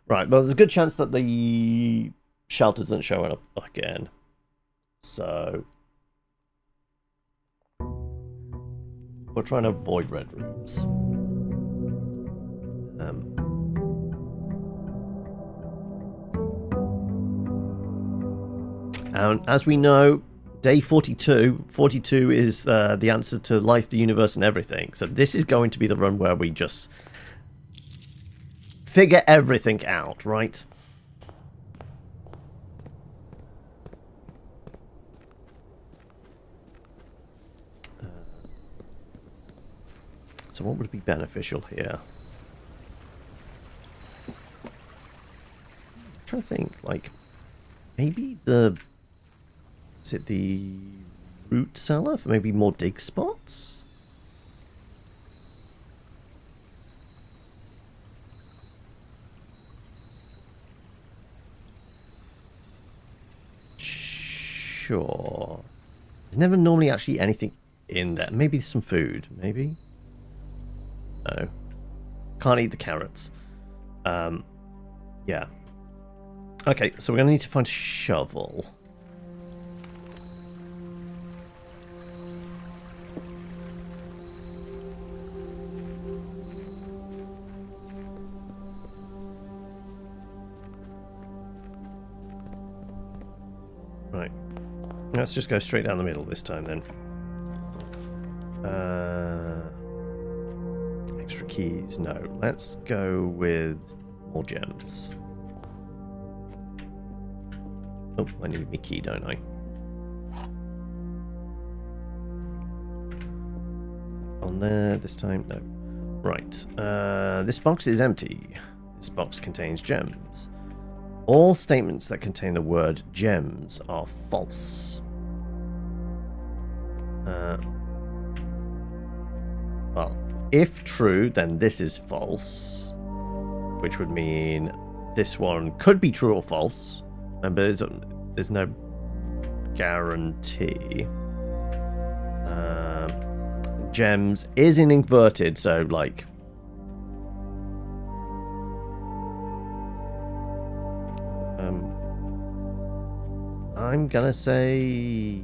Right, well, there's a good chance that the shelter doesn't show up again. So we're trying to avoid red rooms. And as we know, day 42 is the answer to life, the universe, and everything. So this is going to be the run where we just figure everything out, right? So what would be beneficial here? I'm trying to think, like, maybe the... Is it the root cellar for maybe more dig spots? Sure. There's never normally actually anything in there. Maybe some food, maybe? No. Can't eat the carrots. Yeah. Okay, so we're going to need to find a shovel. Right. Let's just go straight down the middle this time then. Extra keys, no. Let's go with more gems. Oh, I need my key, don't I? On there this time? No. Right. This box is empty. This box contains gems. All statements that contain the word gems are false. Well, if true, then this is false, which would mean this one could be true or false. But there's no guarantee. Gems is in inverted, so like... I'm gonna say...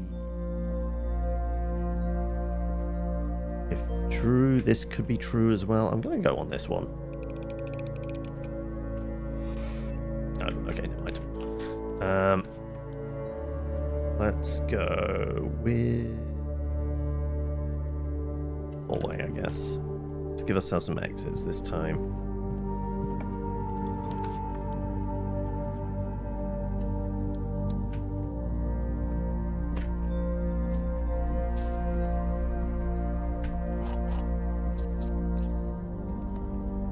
If true, this could be true as well. I'm gonna go on this one. Oh, okay, never mind. Let's go with... hallway, I guess. Let's give ourselves some exits this time.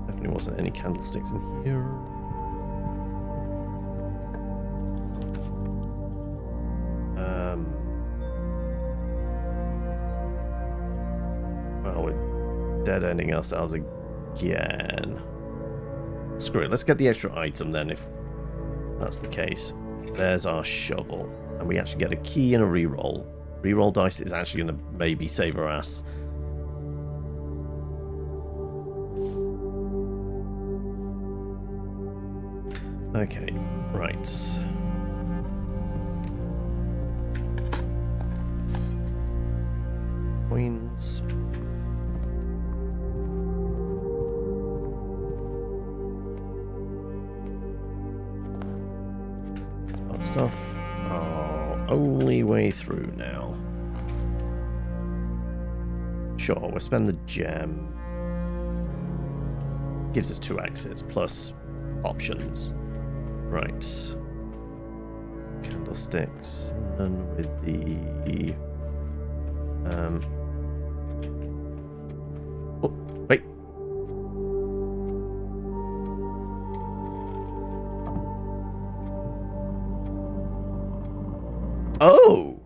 Definitely wasn't any candlesticks in here. Well, we're dead-ending ourselves again. Screw it, let's get the extra item then, if that's the case. There's our shovel. And we actually get a key and a reroll. Reroll dice is actually going to maybe save our ass. Okay, right. Coins. Stuff. Our only way through now. Sure, we'll spend the gem. Gives us 2 exits plus options. Right. Candlesticks. None with the... Oh, wait. Oh!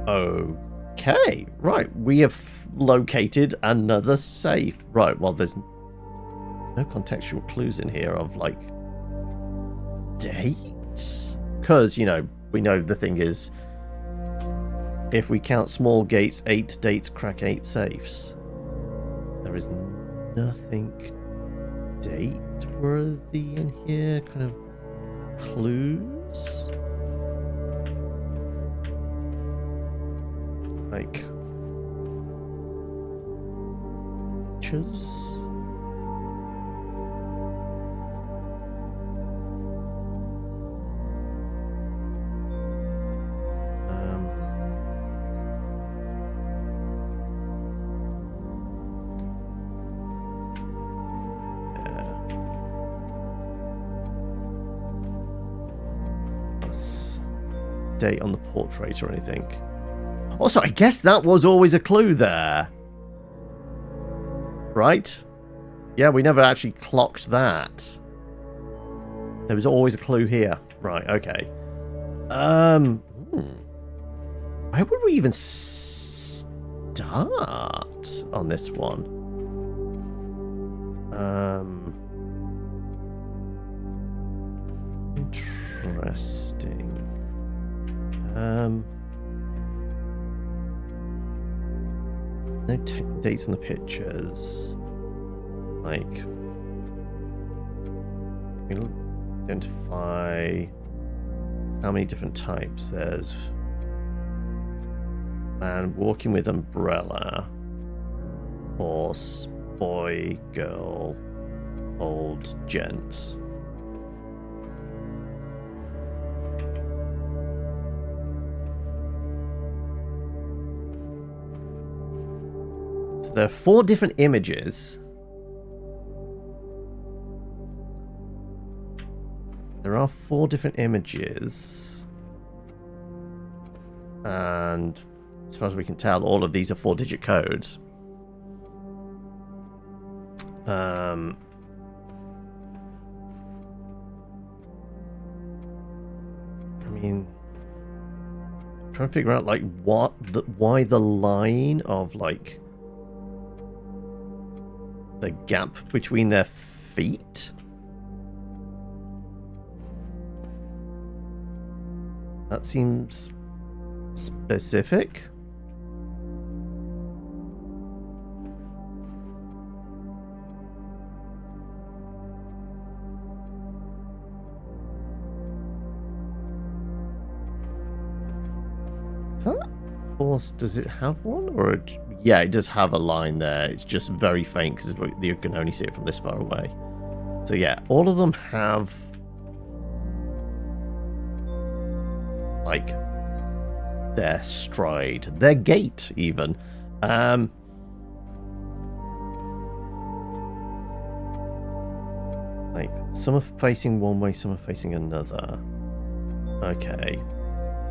Okay. Right. We have located another safe. Right. Well, there's no contextual clues in here of, like, dates. Because, you know, we know the thing is, if we count small gates, 8 dates crack 8 safes. There is nothing date worthy in here? Kind of clues? Like pictures? Date on the portrait or anything. Also, I guess that was always a clue there. Right? Yeah, we never actually clocked that. There was always a clue here. Right, okay. Where would we even start on this one? Interesting. No dates on the pictures. Like, we identify how many different types. There's man walking with umbrella, horse, boy, girl, old gent. There are 4 different images. There are 4 different images. And as far as we can tell, all of these are 4-digit codes. I mean, I'm trying to figure out like why the line of like the gap between their feet? That seems specific. Is that horse, does it have one? Or yeah, it does have a line there. It's just very faint because you can only see it from this far away. So yeah, all of them have like their stride, their gait even. Like some are facing one way, some are facing another. Okay.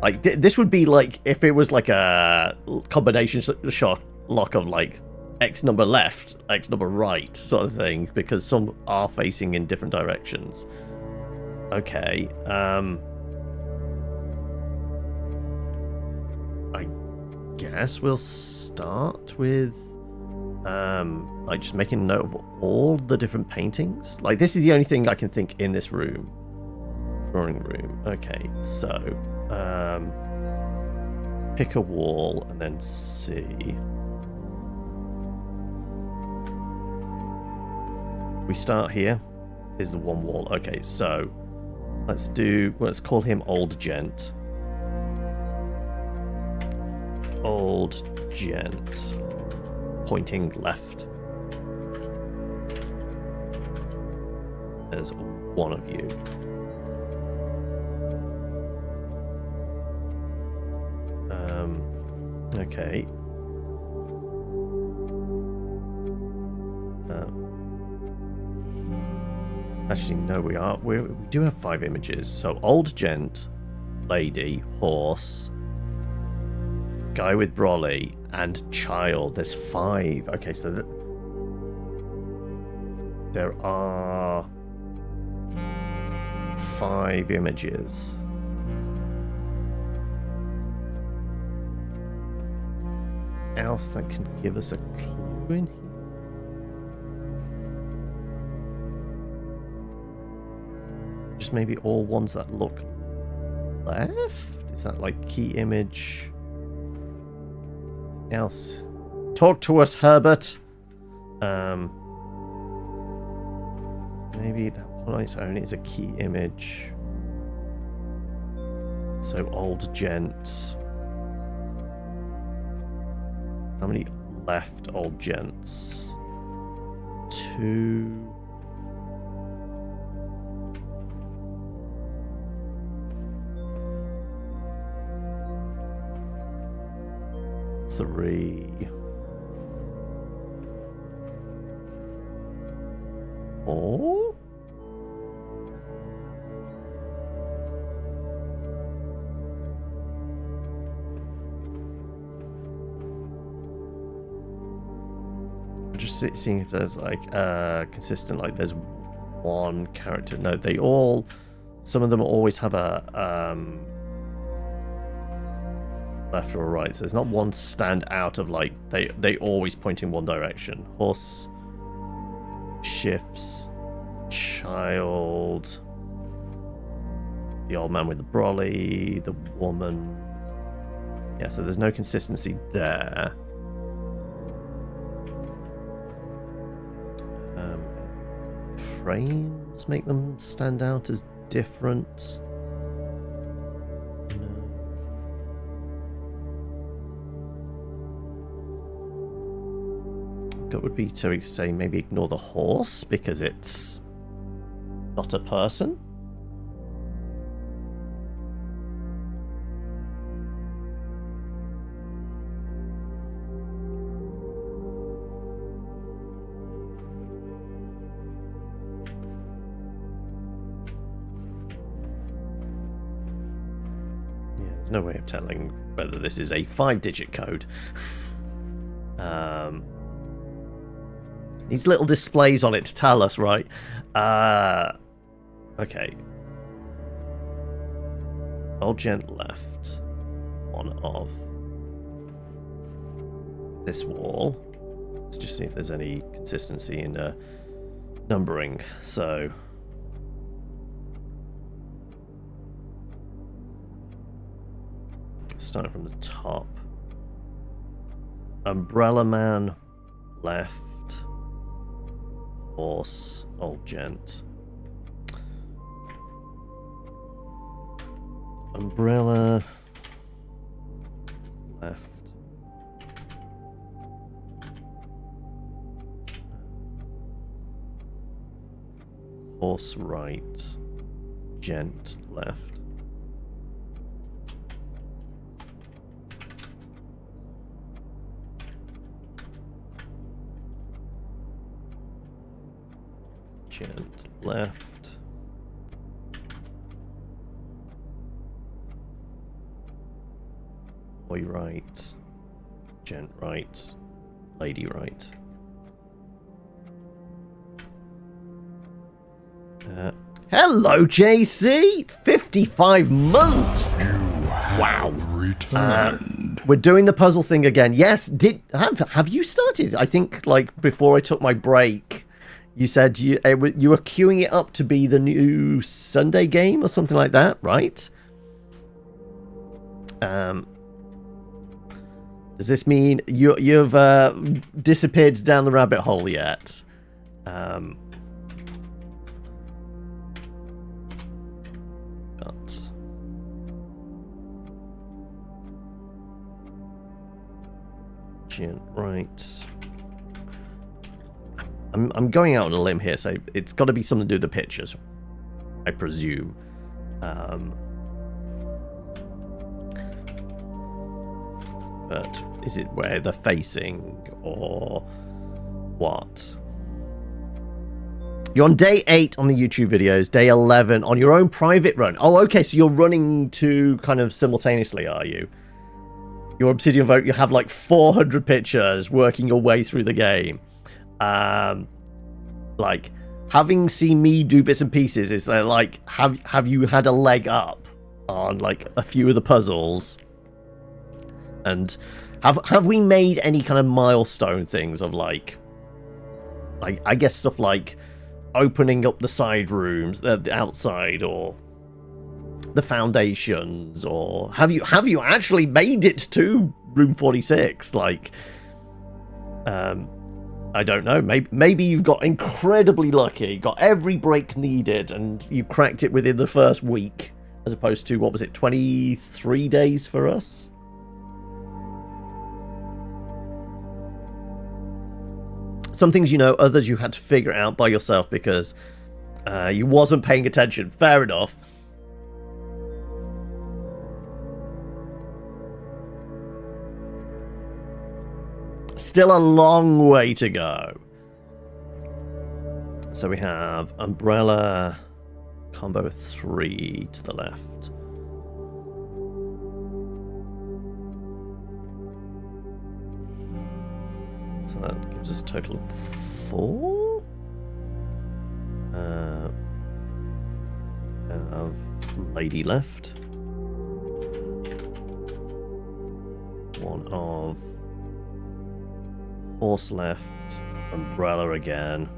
Like, this would be like if it was like a combination shot lock of like X number left, X number right sort of thing, because some are facing in different directions. Okay. I guess we'll start with like just making a note of all the different paintings. Like, this is the only thing I can think in this room. Drawing room. Okay, so pick a wall and then see. We start here. Here's the one wall. Okay, so let's call him Old Gent. Old Gent. Pointing left. There's one of you. Okay. Actually, no, we do have 5 images. So, old gent, lady, horse, guy with brolly, and child. There's 5. Okay, so there are 5 images. Else that can give us a clue in here? Just maybe all ones that look left? Is that like key image? Else? Talk to us, Herbert. Maybe that one on its own is a key image. So old gent. How many left old gents? 2. 3. 4. Just seeing if there's like consistent, like there's one character. No, they all, some of them always have a left or right. So there's not one stand out of like they always point in one direction. Horse shifts, child, the old man with the brolly, the woman. Yeah, so there's no consistency there. Frames make them stand out as different. Gut would be to say maybe ignore the horse because it's not a person. No way of telling whether this is a 5-digit code. These little displays on it to tell us, right? Okay. Old gent left one of this wall. Let's just see if there's any consistency in numbering. So starting from the top. Umbrella man left. Horse, old gent. Umbrella left. Horse right. Gent left. Gent left. Boy right. Gent right. Lady right. Hello, JC! 55 months! Wow. Returned. We're doing the puzzle thing again. Yes, have you started? I think, like, before I took my break, you said you were queuing it up to be the new Sunday game or something like that, right? Does this mean you've disappeared down the rabbit hole yet? Right. I'm going out on a limb here, so it's got to be something to do with the pictures, I presume. But is it where they're facing, or what? You're on day 8 on the YouTube videos, day 11 on your own private run. Oh, okay, so you're running two kind of simultaneously, are you? Your Obsidian Vote, you have like 400 pictures working your way through the game. Like, having seen me do bits and pieces, is there like, have you had a leg up on like a few of the puzzles? And have we made any kind of milestone things of like I guess stuff like opening up the side rooms, the outside, or the foundations, or have you actually made it to room 46? Like, I don't know. Maybe you've got incredibly lucky, got every break needed, and you cracked it within the first week, as opposed to, what was it, 23 days for us? Some things you know, others you had to figure out by yourself because you wasn't paying attention. Fair enough. Still a long way to go. So we have Umbrella combo 3 to the left. So that gives us a total of 4. Of Lady left. One of Horse left. Umbrella again.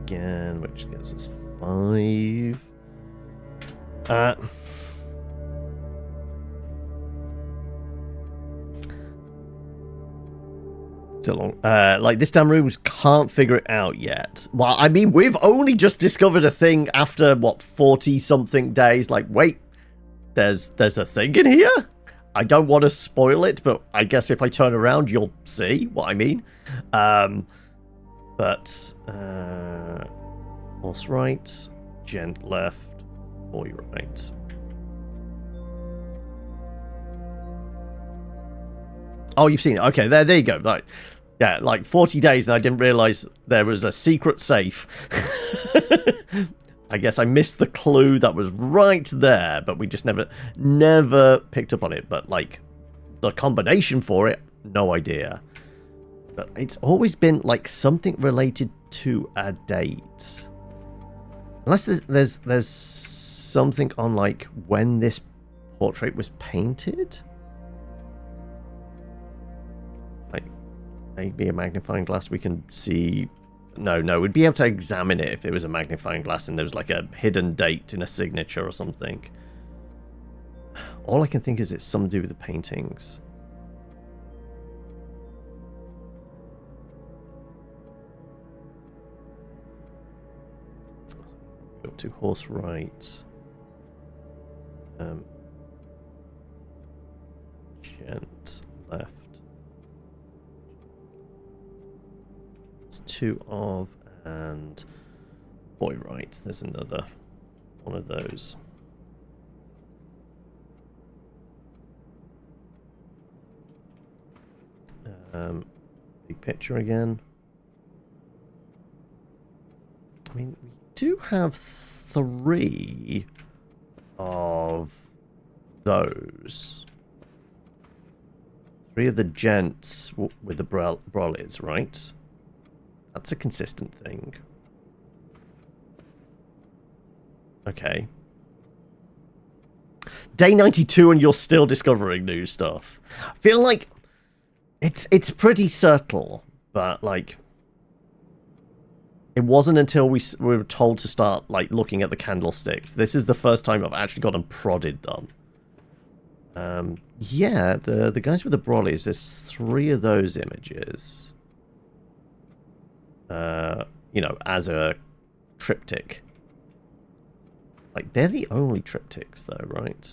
Again, which gets us 5. Still long. Like, this damn room can't figure it out yet. Well, I mean, we've only just discovered a thing after, what, 40-something days. Like, wait, there's a thing in here? I don't want to spoil it, but I guess if I turn around, you'll see what I mean. Horse right, gent left, boy right. Oh, you've seen it. Okay, there you go. Right. Yeah, like 40 days and I didn't realise there was a secret safe. I guess I missed the clue that was right there, but we just never picked up on it. But, like, the combination for it, no idea. But it's always been, like, something related to a date. Unless there's something on, like, when this portrait was painted? Like, maybe a magnifying glass we can see... No, we'd be able to examine it if it was a magnifying glass and there was, like, a hidden date in a signature or something. All I can think is it's something to do with the paintings. Go to horse right. Gent left. It's 2 of, and boy right. There's another one of those. Big picture again. I mean, we do have 3 of those. 3 of the gents with the brollies, right? That's a consistent thing. Okay. Day 92 and you're still discovering new stuff. I feel like it's pretty subtle, but, like, it wasn't until we were told to start, like, looking at the candlesticks. This is the first time I've actually gone and prodded them. Yeah, the guys with the brollies, there's 3 of those images. You know, as a triptych. Like, they're the only triptychs, though, right?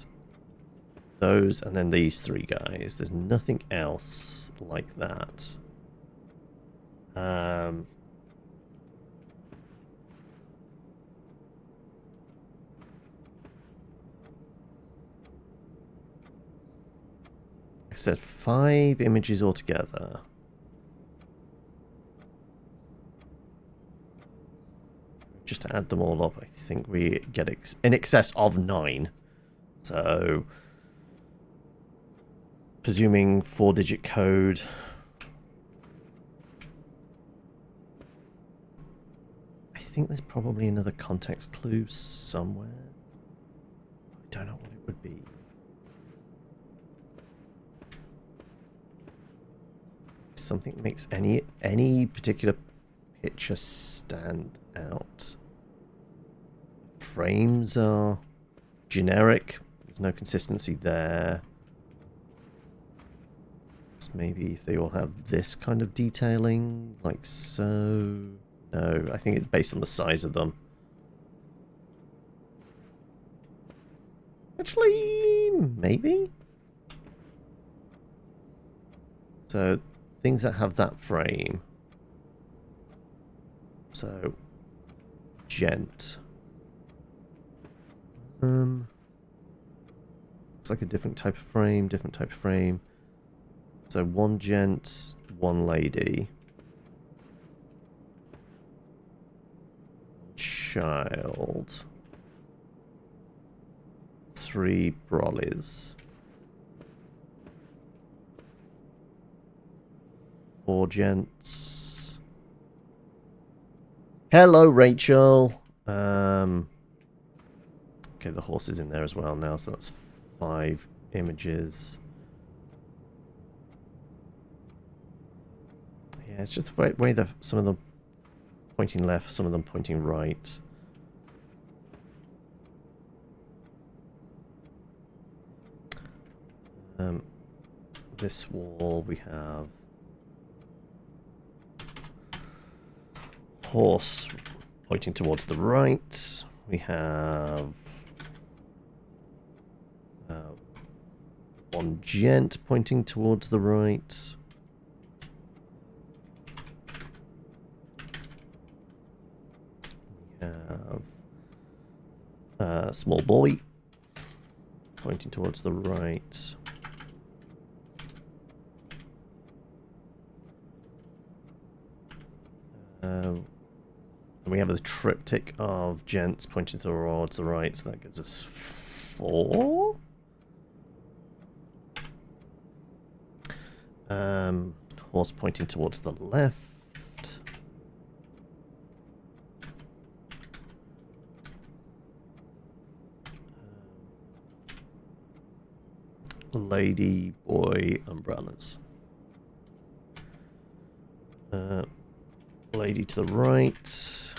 Those, and then these 3 guys. There's nothing else like that. I said 5 images altogether. Just to add them all up, I think we get in excess of 9. So, presuming 4-digit code. I think there's probably another context clue somewhere. I don't know what it would be. Something that makes any particular picture stand out. frames are generic. There's no consistency there. So maybe if they all have this kind of detailing, like so. No, I think it's based on the size of them. Actually, maybe? So, things that have that frame. So, gent. Looks like a different type of frame, different type of frame. So, one gent, one lady. Child. 3 brollies. 4 gents. Hello, Rachel. Okay, the horse is in there as well now, so that's 5 images. Yeah, it's just the way some of them pointing left, some of them pointing right. This wall we have horse pointing towards the right. We have one gent pointing towards the right. We have a small boy pointing towards the right. And we have a triptych of gents pointing towards the right, so that gives us 4. Horse pointing towards the left. Lady, boy, umbrellas. Lady to the right.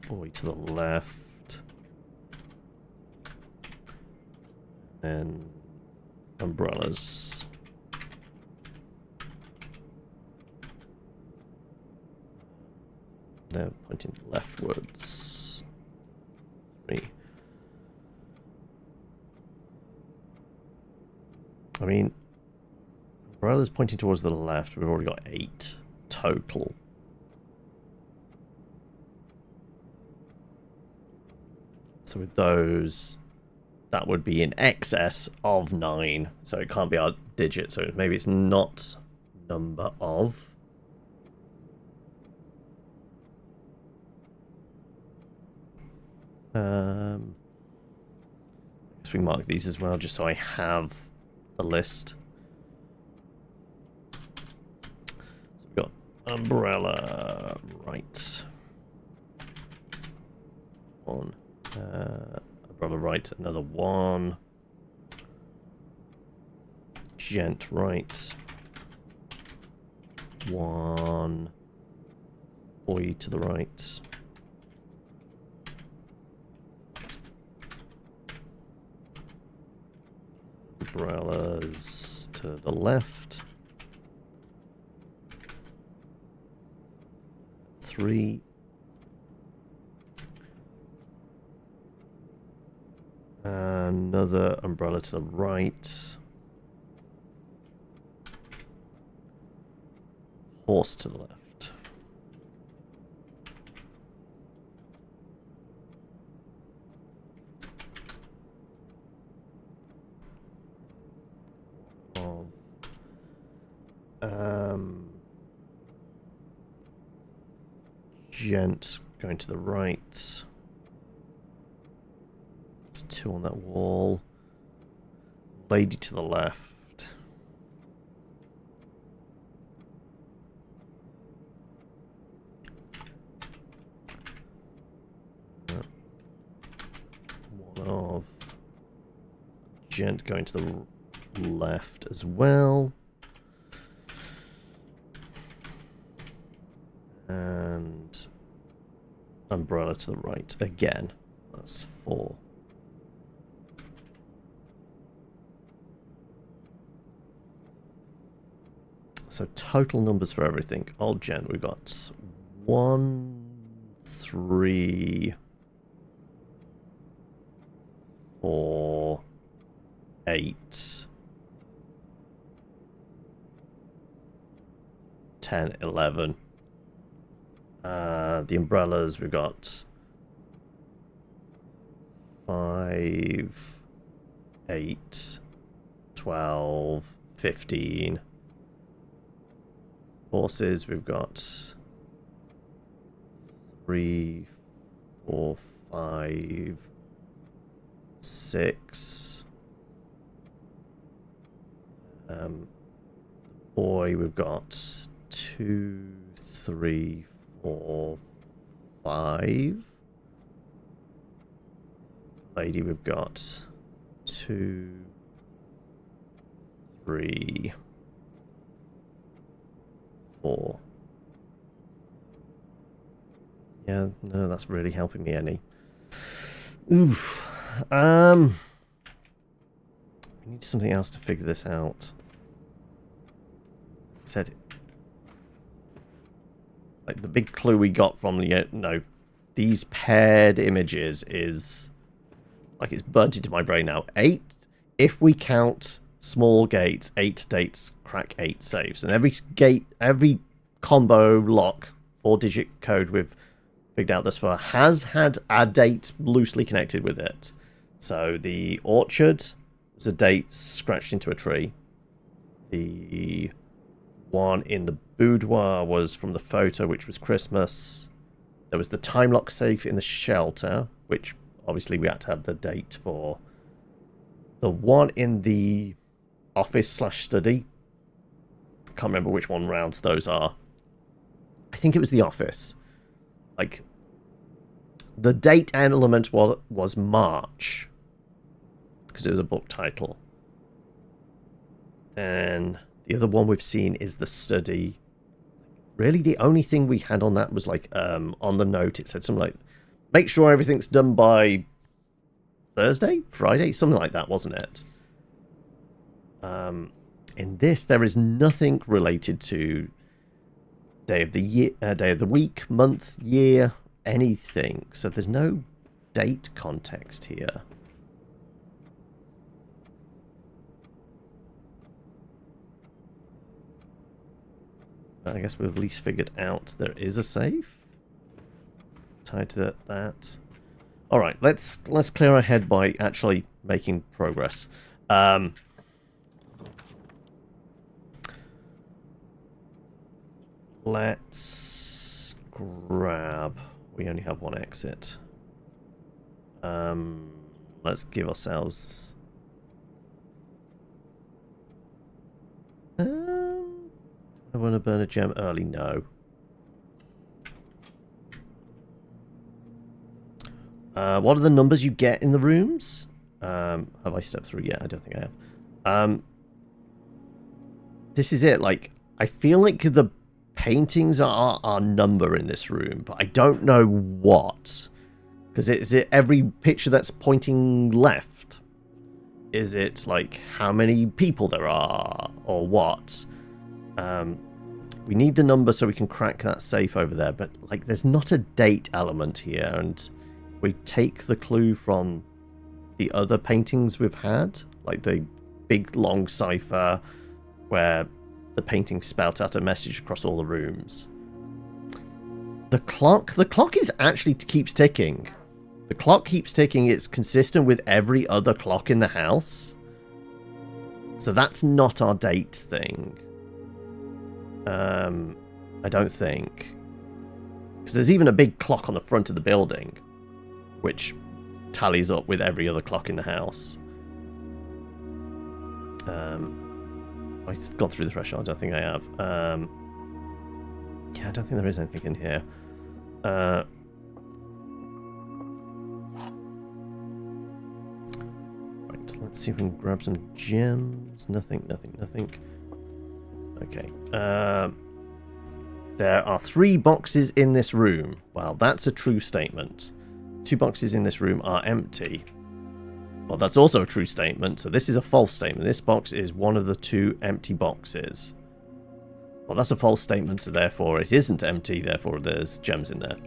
Boy to the left. And umbrellas. They're pointing leftwards. 3. I mean, umbrellas pointing towards the left. We've already got 8 total. So with those, that would be in excess of 9. So it can't be our digit. So maybe it's not number of. I guess we mark these as well, just so I have the list. So we've got umbrella right. 1. Umbrella right, another 1. Gent right. 1. Boy to the right. Umbrellas to the left. 3. Another umbrella to the right. Horse to the left. Gent going to the right. There's 2 on that wall. Lady to the left. One of gent going to the left as well. And umbrella to the right again. That's 4. So total numbers for everything. Old gen, we've got 1, 3, 4, 8, 10, 11. The umbrellas, we've got 5, 8, 12, 15. Horses, we've got 3, 4, 5, 6. Boy, we've got 2, 3, 4, 5. Lady, we've got 2, 3, 4. Yeah, no, that's really helping me, Annie. Oof. We need something else to figure this out. Said it. Like the big clue we got from the these paired images is like it's burnt into my brain now. 8, if we count small gates, 8 dates crack 8 safes, and every gate, every combo lock, 4-digit code we've figured out thus far has had a date loosely connected with it. So the orchard was a date scratched into a tree. The one in the boudoir was from the photo, which was Christmas. There was the time lock safe in the shelter, which obviously we had to have the date for. The one in the office/study. Can't remember which one rounds those are. I think it was the office. Like, the date element was March, because it was a book title. And the other one we've seen is the study. Really, the only thing we had on that was like on the note it said something like, make sure everything's done by Thursday, Friday, something like that, wasn't it? In this, there is nothing related to day of the year, day of the week, month, year, anything. So there's no date context here. I guess we've at least figured out there is a safe tied to that. All right, let's clear our head by actually making progress. Let's grab. We only have one exit. Let's give ourselves. I want to burn a gem early. No. What are the numbers you get in the rooms? Have I stepped through yet? I don't think I have. This is it. Like, I feel like the paintings are our number in this room, but I don't know what. Because is it every picture that's pointing left? Is it like how many people there are, or what? We need the number so we can crack that safe over there, but like there's not a date element here, and we take the clue from the other paintings we've had, like the big long cipher where the painting spout out a message across all the rooms. The clock is actually keeps ticking. The clock keeps ticking. It's consistent with every other clock in the house. So that's not our date thing. I don't think. Because there's even a big clock on the front of the building, which tallies up with every other clock in the house. I've gone through the threshold. I don't think I have. Yeah, I don't think there is anything in here. Right, let's see if we can grab some gems. Nothing. Okay. There are 3 boxes in this room. Well, that's a true statement. 2 boxes in this room are empty. Well, that's also a true statement, so this is a false statement. This box is one of the 2 empty boxes. Well, that's a false statement, so therefore it isn't empty, therefore there's gems in there.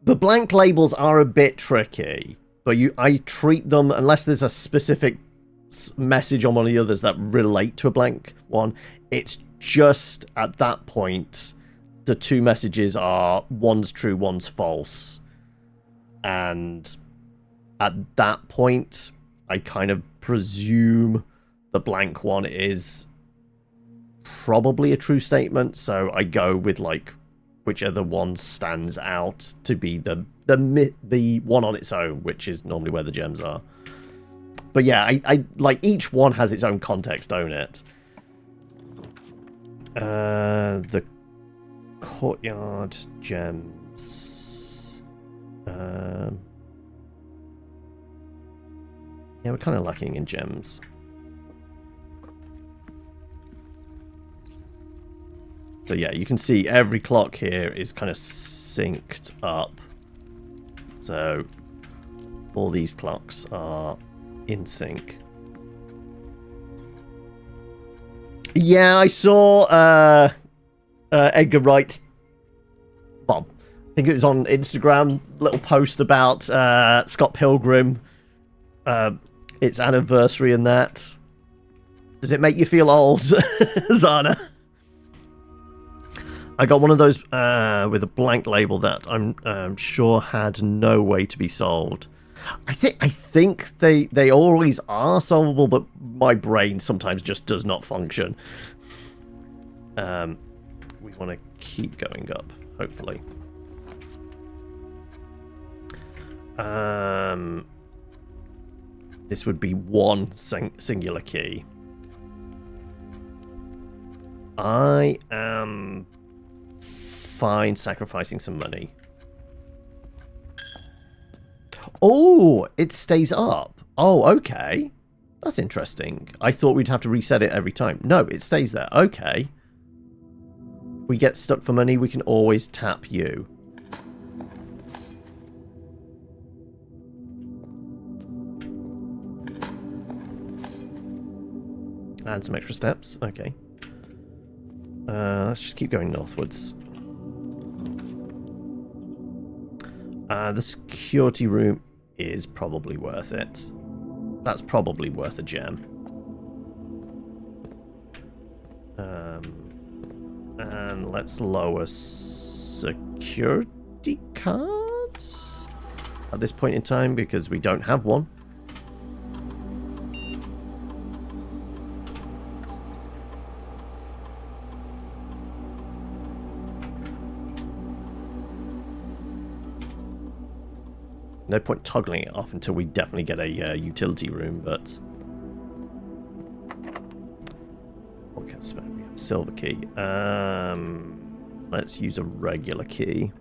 The blank labels are a bit tricky, but I treat them, unless there's a specific message on one of the others that relate to a blank one, it's just at that point the 2 messages are one's true, one's false, and at that point I kind of presume the blank one is probably a true statement, so I go with like whichever one stands out to be the one on its own, which is normally where the gems are. But yeah, I like each one has its own context, don't it? The courtyard gems. Yeah, we're kind of lacking in gems. So yeah, you can see every clock here is kind of synced up. So all these clocks are in sync. Yeah, I saw Edgar Wright. Well, I think it was on Instagram. Little post about Scott Pilgrim, its anniversary and that. Does it make you feel old, Zana? I got one of those with a blank label that I'm sure had no way to be solved. I think they always are solvable, but my brain sometimes just does not function. We want to keep going up, hopefully. This would be one singular key. I am fine sacrificing some money. Oh, it stays up. Oh, okay. That's interesting. I thought we'd have to reset it every time. No, it stays there. Okay. We get stuck for money, we can always tap you. And some extra steps. Okay. Let's just keep going northwards. The security room is probably worth it. That's probably worth a gem. And let's lower security cards at this point in time because we don't have one. No point toggling it off until we definitely get a utility room, but... What can we have? Silver key. Let's use a regular key.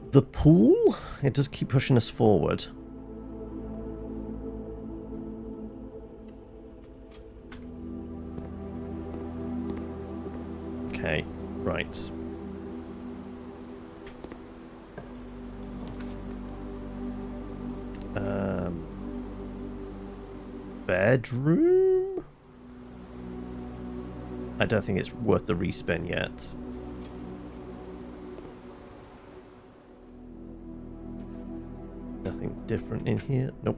The pool? It does keep pushing us forward. Okay, right. Bedroom? I don't think it's worth the respin yet. Nothing different in here. Nope.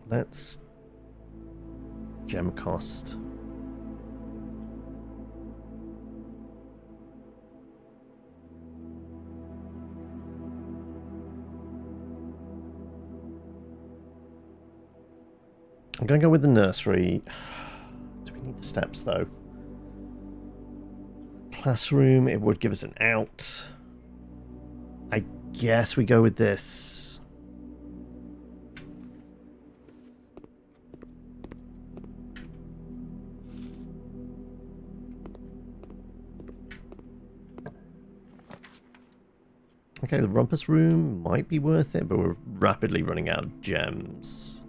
Let's gem cost. I'm going to go with the nursery. Do we need the steps, though? Classroom, it would give us an out. I guess we go with this. Okay, the rumpus room might be worth it, but we're rapidly running out of gems.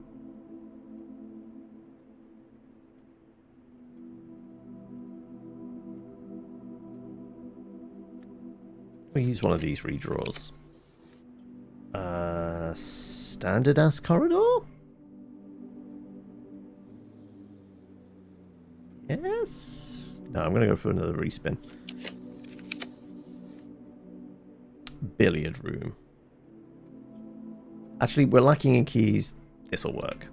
We'll use one of these redraws. Standard ass corridor? Yes? No, I'm gonna go for another respin. Billiard room. Actually, we're lacking in keys. This'll work.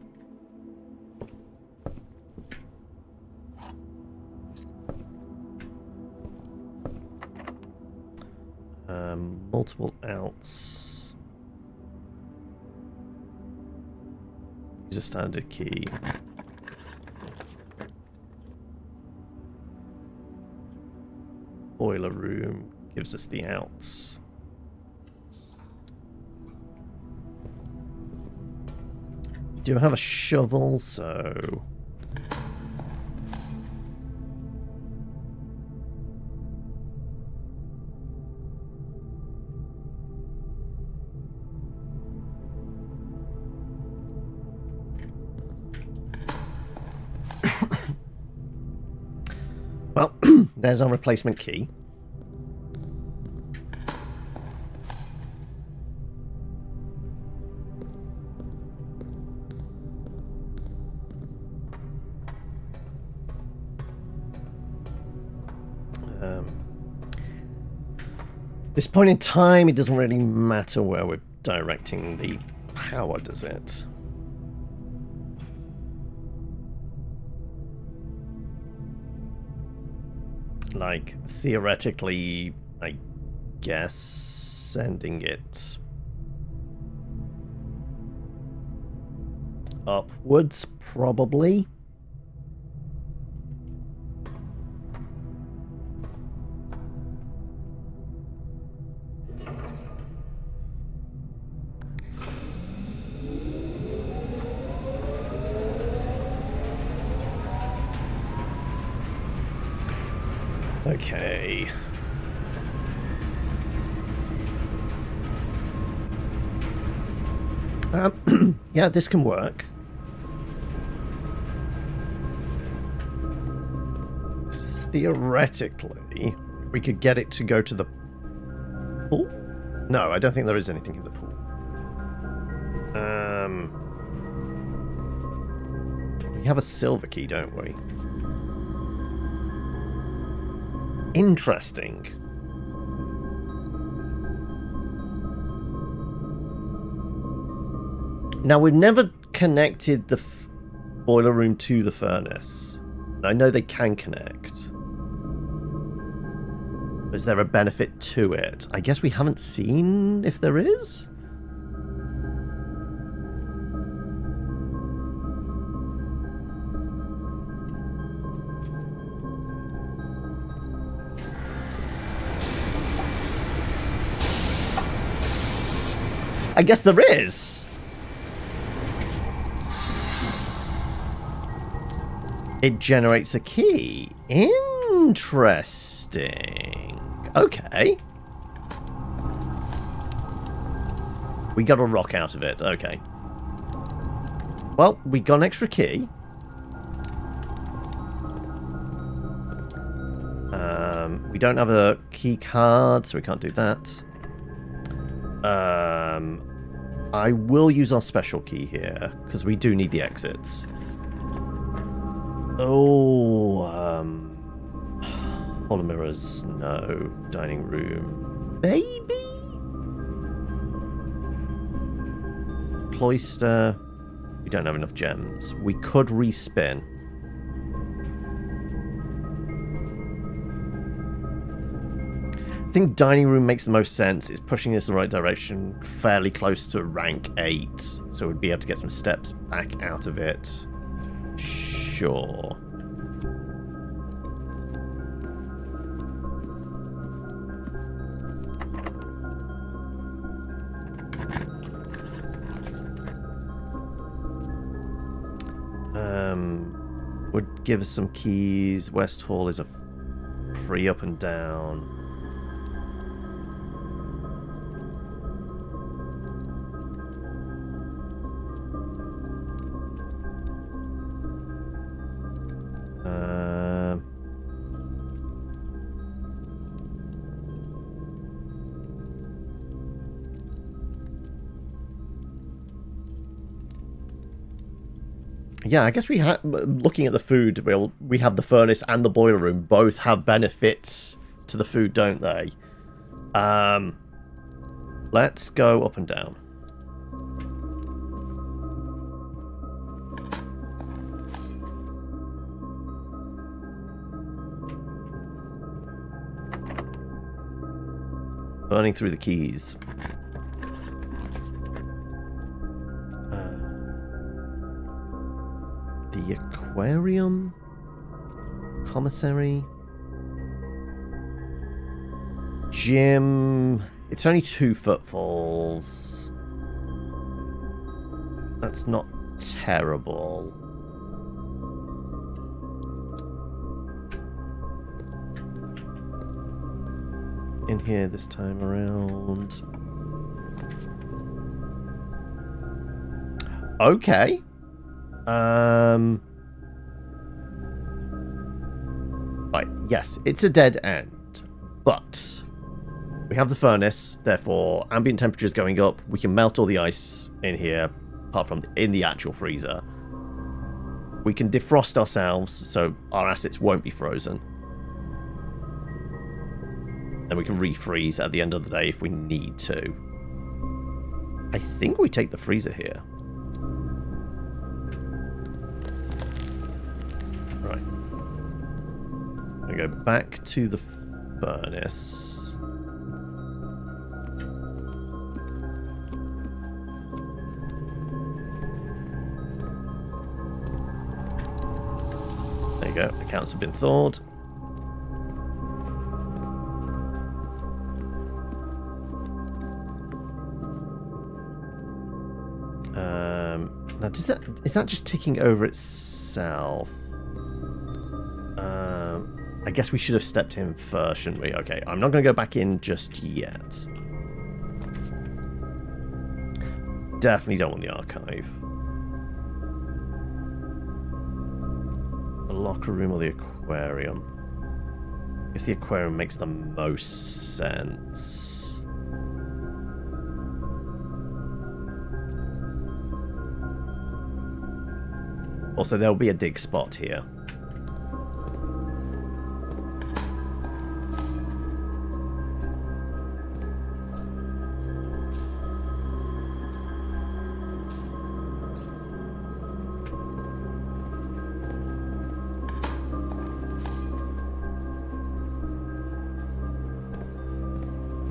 Multiple outs. Use a standard key. Boiler room gives us the outs. We do have a shovel, so... Well, there's our replacement key. This point in time, it doesn't really matter where we're directing the power, does it? Like, theoretically, I guess sending it upwards, probably. Okay. Yeah, this can work. Theoretically, we could get it to go to the pool? No, I don't think there is anything in the pool. We have a silver key, don't we? Interesting. Now, we've never connected the boiler room to the furnace. I know they can connect. Is there a benefit to it? I guess we haven't seen if there is? I guess there is. It generates a key. Interesting. Okay. We got a rock out of it. Okay. Well, we got an extra key. We don't have a key card, so we can't do that. I will use our special key here, because we do need the exits. Oh, Holo mirrors, no. Dining room, maybe? Cloister, we don't have enough gems. We could respin. I think dining room makes the most sense. It's pushing us in the right direction, fairly close to rank 8. So we'd be able to get some steps back out of it. Sure. Would give us some keys. West Hall is a free up and down. Yeah, I guess looking at the food, we have the furnace and the boiler room. Both have benefits to the food, don't they? Let's go up and down. Burning through the keys. The aquarium? Commissary? Gym? It's only 2 footfalls. That's not terrible. In here this time around. Okay. Right, yes, it's a dead end, but we have the furnace, therefore ambient temperatures going up. We can melt all the ice in here, apart from in the actual freezer. We can defrost ourselves, so our assets won't be frozen. And we can refreeze at the end of the day if we need to. I think we take the freezer here. Right. I go back to the furnace. There you go. Accounts have been thawed. Now, is that just ticking over itself? I guess we should have stepped in first, shouldn't we? Okay, I'm not going to go back in just yet. Definitely don't want the archive. The locker room or the aquarium? I guess the aquarium makes the most sense. Also, there'll be a dig spot here.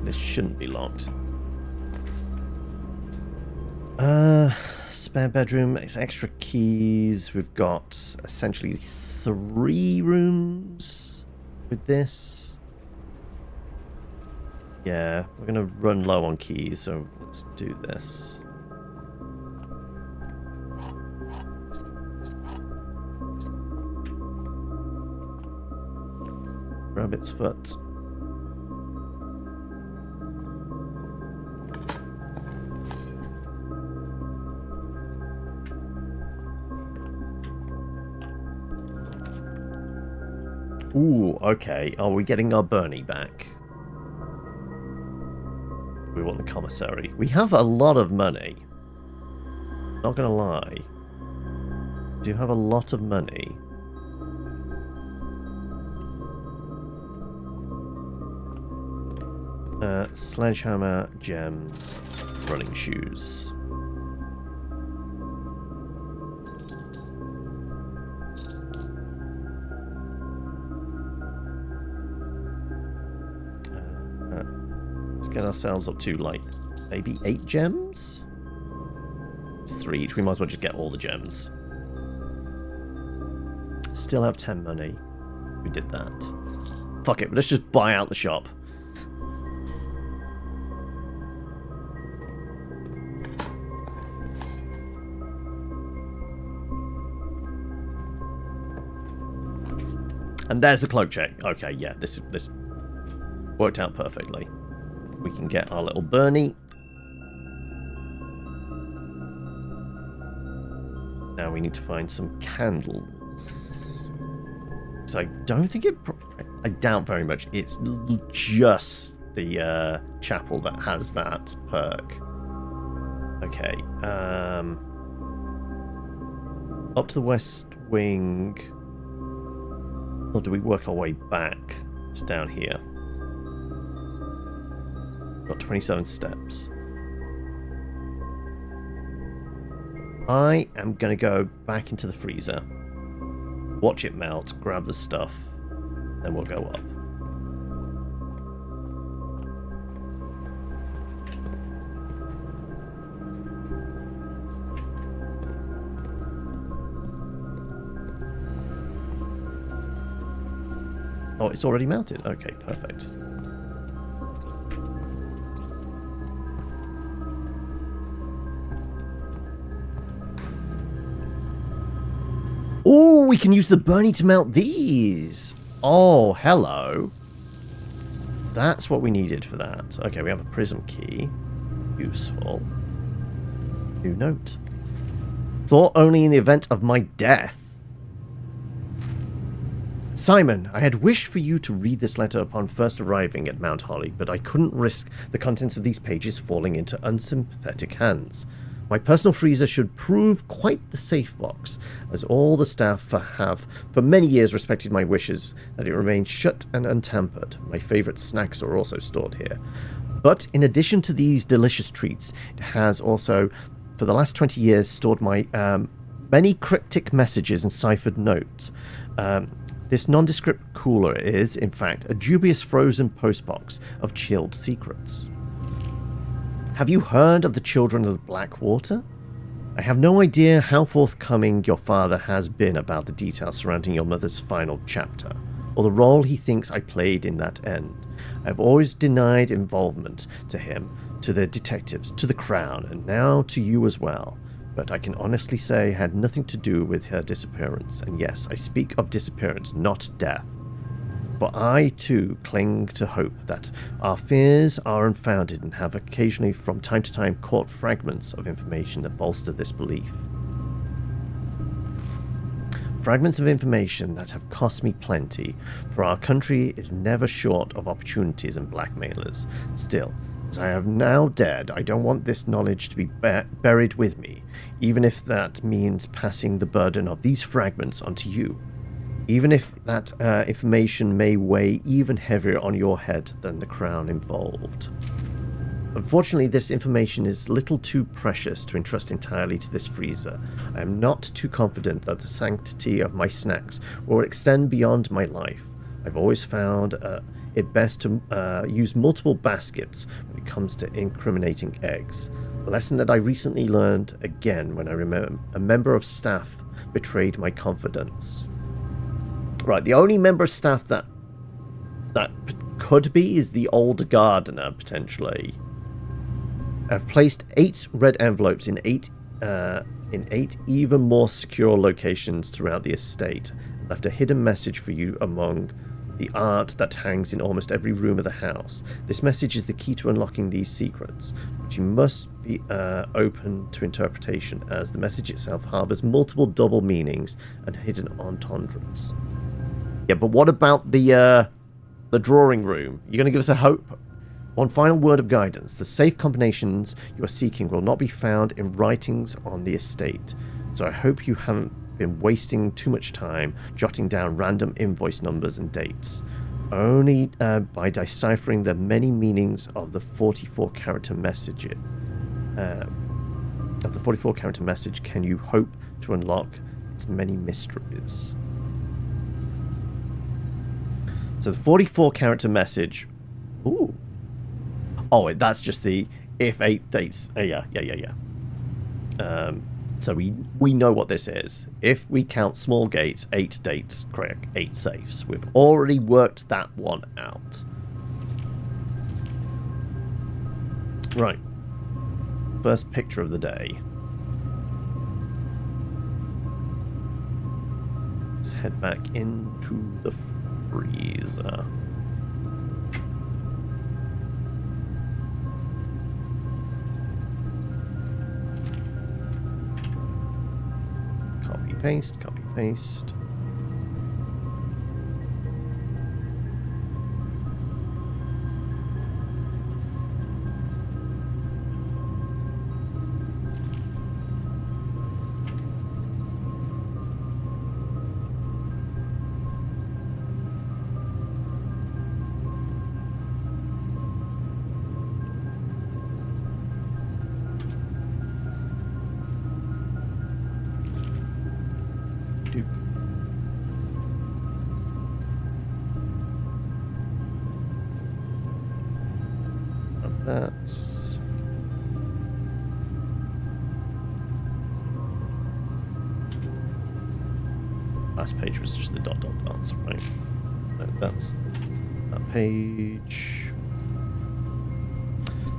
This shouldn't be locked. Spare bedroom, it's extra keys. We've got essentially 3 rooms with this. Yeah, we're going to run low on keys, so let's do this. Rabbit's foot. Ooh, okay. Are we getting our Bernie back? We want the commissary. We have a lot of money. Not gonna lie. We do have a lot of money. Sledgehammer, gems, running shoes. Get ourselves up to like maybe 8 gems. It's 3 each. We might as well just get all the gems. Still have 10 money. We did that. Fuck it. Let's just buy out the shop. And there's the cloak check. Okay, yeah, this worked out perfectly. We can get our little Bernie. Now we need to find some candles. So I don't think I doubt very much. It's just the chapel that has that perk. Okay. Up to the west wing. Or do we work our way back to down here? Got 27 steps. I am going to go back into the freezer. Watch it melt, grab the stuff, then we'll go up. Oh, it's already melted. Okay, perfect. Oh, we can use the Bernie to melt these. Oh, hello. That's what we needed for that. Okay, we have a prism key. Useful. New note. Thought only in the event of my death. Simon, I had wished for you to read this letter upon first arriving at Mount Holly, but I couldn't risk the contents of these pages falling into unsympathetic hands. My personal freezer should prove quite the safe box, as all the staff have for many years respected my wishes that it remain shut and untampered. My favourite snacks are also stored here. But in addition to these delicious treats, it has also, for the last 20 years, stored my many cryptic messages and ciphered notes. This nondescript cooler is, in fact, a dubious frozen postbox of chilled secrets. Have you heard of the Children of the Black Water? I have no idea how forthcoming your father has been about the details surrounding your mother's final chapter, or the role he thinks I played in that end. I have always denied involvement to him, to the detectives, to the Crown, and now to you as well. But I can honestly say I had nothing to do with her disappearance, and yes, I speak of disappearance, not death. For I, too, cling to hope that our fears are unfounded and have occasionally from time to time caught fragments of information that bolster this belief. Fragments of information that have cost me plenty, for our country is never short of opportunities and blackmailers. Still, as I have now dead, I don't want this knowledge to be buried with me, even if that means passing the burden of these fragments onto you. Even if that information may weigh even heavier on your head than the Crown involved. Unfortunately, this information is little too precious to entrust entirely to this freezer. I am not too confident that the sanctity of my snacks will extend beyond my life. I've always found it best to use multiple baskets when it comes to incriminating eggs. A lesson that I recently learned again when I remember a member of staff betrayed my confidence. Right, the only member of staff that could be is the old gardener, potentially. I've placed 8 red envelopes in 8 even more secure locations throughout the estate. Left a hidden message for you among the art that hangs in almost every room of the house. This message is the key to unlocking these secrets, but you must be open to interpretation, as the message itself harbors multiple double meanings and hidden entendres. Yeah, but what about the drawing room? You're going to give us a hope? One final word of guidance. The safe combinations you are seeking will not be found in writings on the estate, so I hope you haven't been wasting too much time jotting down random invoice numbers and dates. Only by deciphering the many meanings of the 44-character message can you hope to unlock its many mysteries. So the 44-character message. Ooh. Oh, that's just the if 8 dates. Yeah. So we know what this is. If we count small gates, 8 dates, correct, 8 safes. We've already worked that one out. Right. First picture of the day. Let's head back into the freezer. Copy paste, copy paste. that. Last page was just the dot dot dots, right? No, that's that page.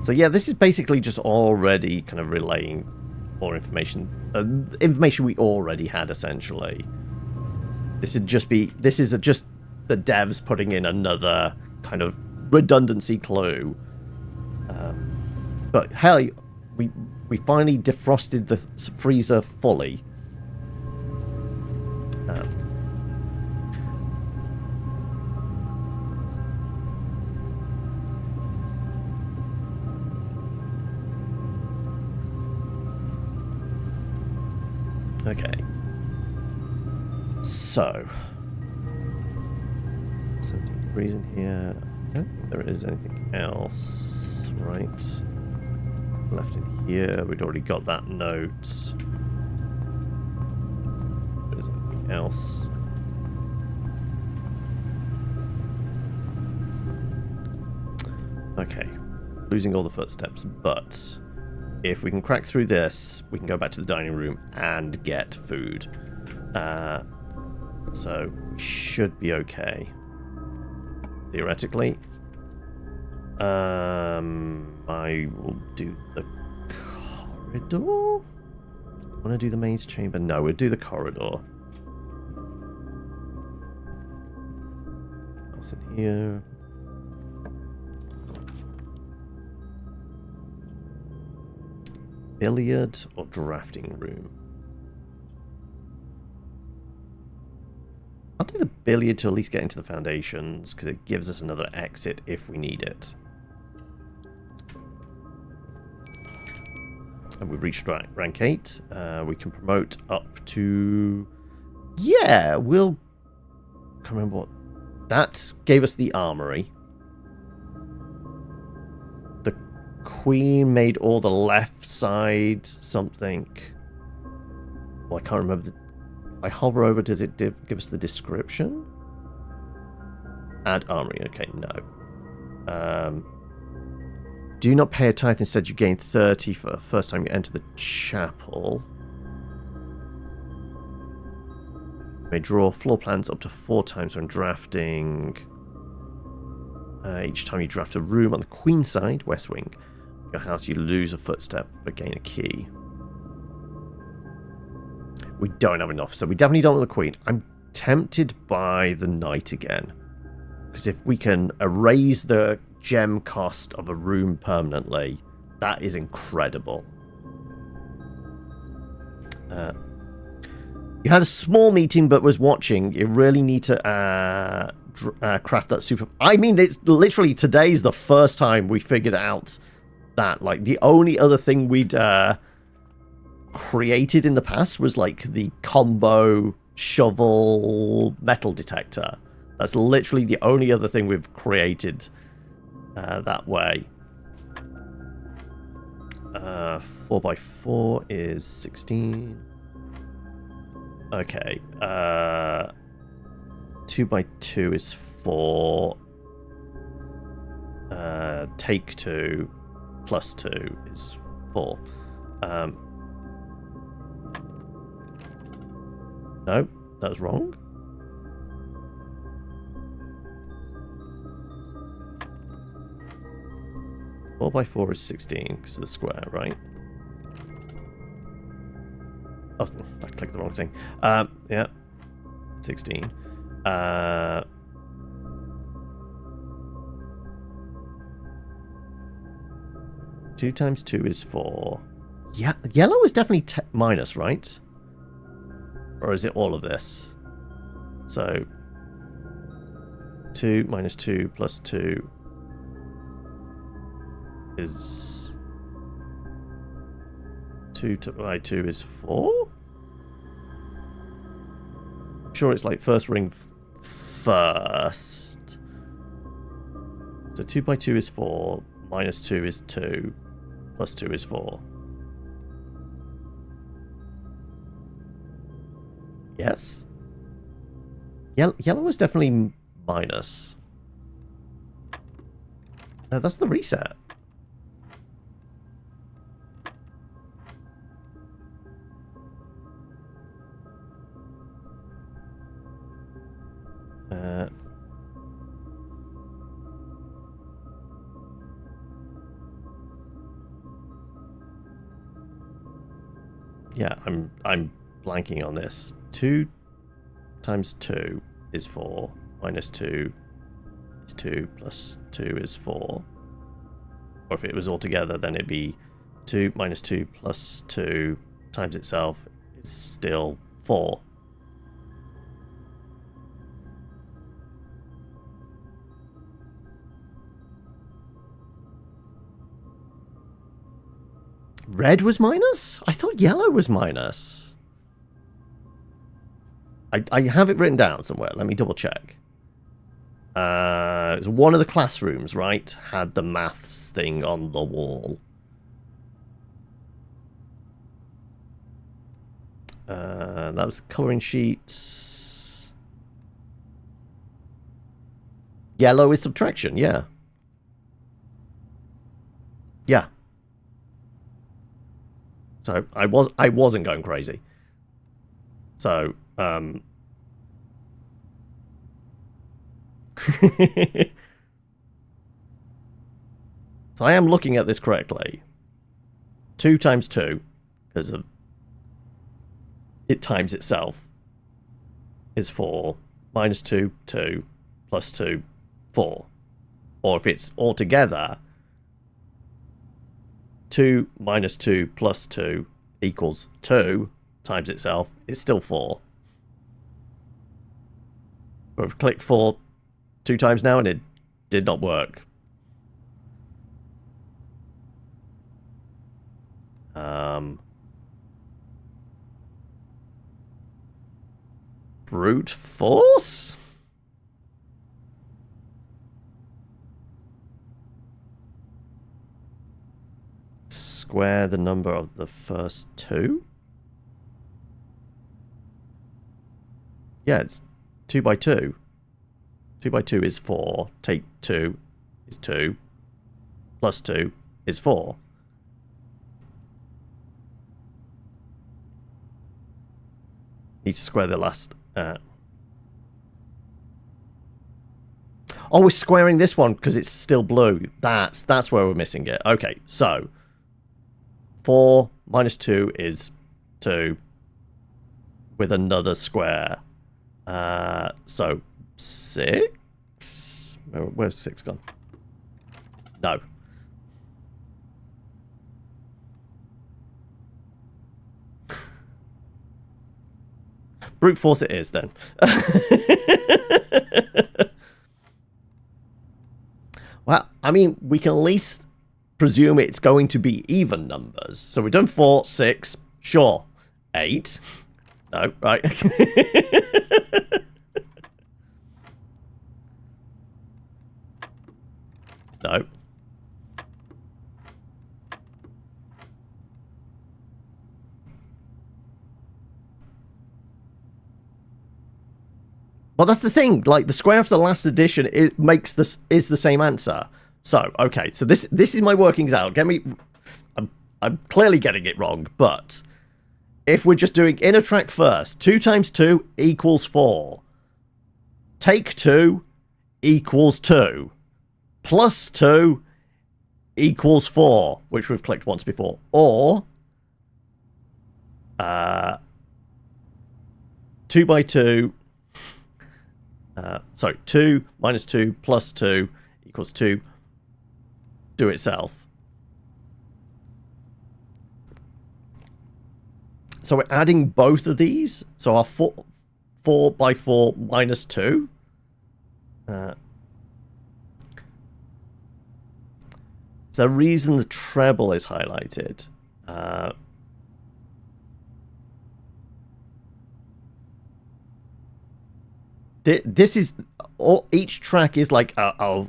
So yeah, this is basically just already kind of relaying more information. Information we already had, essentially. This is just the devs putting in another kind of redundancy clue. But hell, we finally defrosted the freezer fully. Okay. So, 17 degrees in here. I don't think there is anything else, right? Left in here. We'd already got that note. There isn't anything else. Okay. Losing all the footsteps, but if we can crack through this, we can go back to the dining room and get food. So we should be okay. Theoretically. I will do the corridor? Want to do the maze chamber? No, we'll do the corridor. What's in here? Billiard or drafting room? I'll do the billiard to at least get into the foundations, because it gives us another exit if we need it. And we've reached rank 8. We can promote up to... Yeah, we'll... I can't remember what... That gave us the armory. The queen made all the left side something. Well, I can't remember. If I hover over, does it give us the description? Add armory. Okay, no. Do not pay a tithe. Instead, you gain 30 for the first time you enter the chapel. You may draw floor plans up to 4 times when drafting. Each time you draft a room on the queen side, west wing, your house, you lose a footstep but gain a key. We don't have enough, so we definitely don't want the queen. I'm tempted by the knight again. Because if we can erase the gem cost of a room permanently, that is incredible. You had a small meeting but was watching. You really need to craft that super... I mean, it's literally today's the first time we figured out that. Like, the only other thing we'd created in the past was, like, the combo shovel metal detector. That's literally the only other thing we've created that way. 4x4 is 16. Okay. 2x2 is 4. Take 2 plus 2 is 4. No, that was wrong. Four by 4 is 16 because of the square, right? Oh, I clicked the wrong thing. Yeah, 16. 2 times 2 is 4. Yeah, yellow is definitely minus, right? Or is it all of this? So 2 minus 2 plus 2 is 2 by 2 is 4? I'm sure it's like first ring first. So 2 by 2 is 4, minus 2 is 2, plus 2 is 4. Yes? Yellow is definitely minus. No, that's the reset. Yeah, I'm blanking on this. 2 times 2 is 4. Minus 2 is 2. Plus 2 is 4. Or if it was all together, then it'd be 2 minus 2 plus 2 times itself is still 4. Red was minus? I thought yellow was minus. I have it written down somewhere. Let me double check. It was one of the classrooms, right? Had the maths thing on the wall. That was the colouring sheets. Yellow is subtraction, yeah. Yeah. So I wasn't going crazy. So so I am looking at this correctly. 2 times 2, because of it times itself, is 4. Minus 2, 2. Plus 2, 4. Or if it's all together, 2 minus 2 plus 2 equals 2 times itself is still 4. But I've clicked 4 2 times now and it did not work. Brute force? Square the number of the first 2? Yeah, it's 2 by 2. 2 by 2 is 4. Take 2 is 2. Plus 2 is 4. Need to square the last... Oh, we're squaring this one because it's still blue. That's where we're missing it. Okay, so 4 minus 2 is 2 with another square. So 6? Where's 6 gone? No. Brute force it is, then. Well, I mean, we can at least presume it's going to be even numbers. So we've done 4, 6, sure. 8. No, right. No. Well, that's the thing. Like, the square of the last addition, it makes this is the same answer. So, okay, so this is my workings out. I'm clearly getting it wrong, but if we're just doing inner track first, 2 times 2 equals 4. Take 2 equals 2. Plus 2 equals 4, which we've clicked once before. Or 2 by 2. Sorry, 2 minus 2 plus 2 equals 2. Do itself. So we're adding both of these. So our 4 by 4 minus 2. Is there a reason the treble is highlighted? This is... each track is like a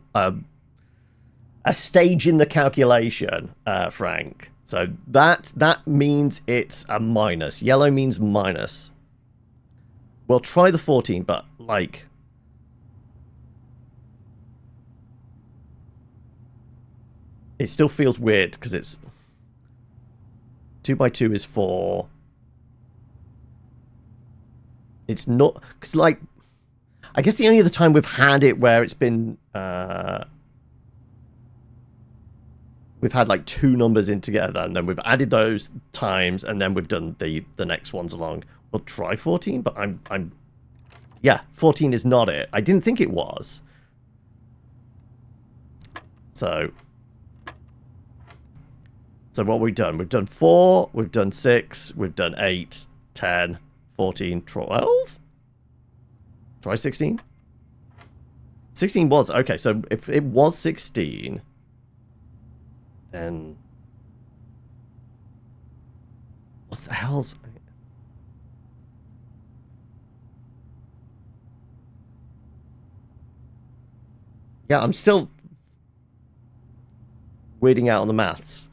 stage in the calculation, Frank. So that means it's a minus. Yellow means minus. We'll try the 14, but like... it still feels weird because it's 2 by 2 is 4. It's not... because like... I guess the only other time we've had it where it's been... we've had like 2 numbers in together, and then we've added those times, and then we've done the next ones along. We'll try 14, but I'm yeah, 14 is not it. I didn't think it was. So what we've done 4, we've done 6, we've done 8, 10, 14, 12? Try 16? 16 was, okay, so if it was 16, then what the hell's... Yeah, I'm still weirding out on the maths.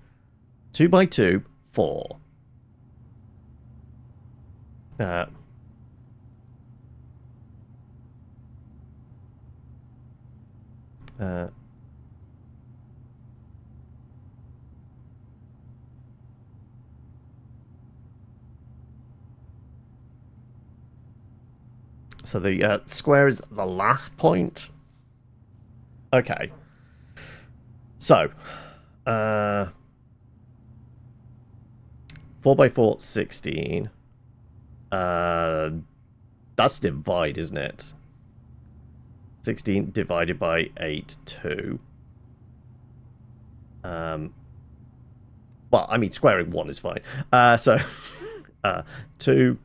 2 by 2, 4. So the square is the last point. Okay. So, 4 by 4, 16. That's divide, isn't it? 16 divided by 8, 2. Well, I mean, squaring 1 is fine. So, 2.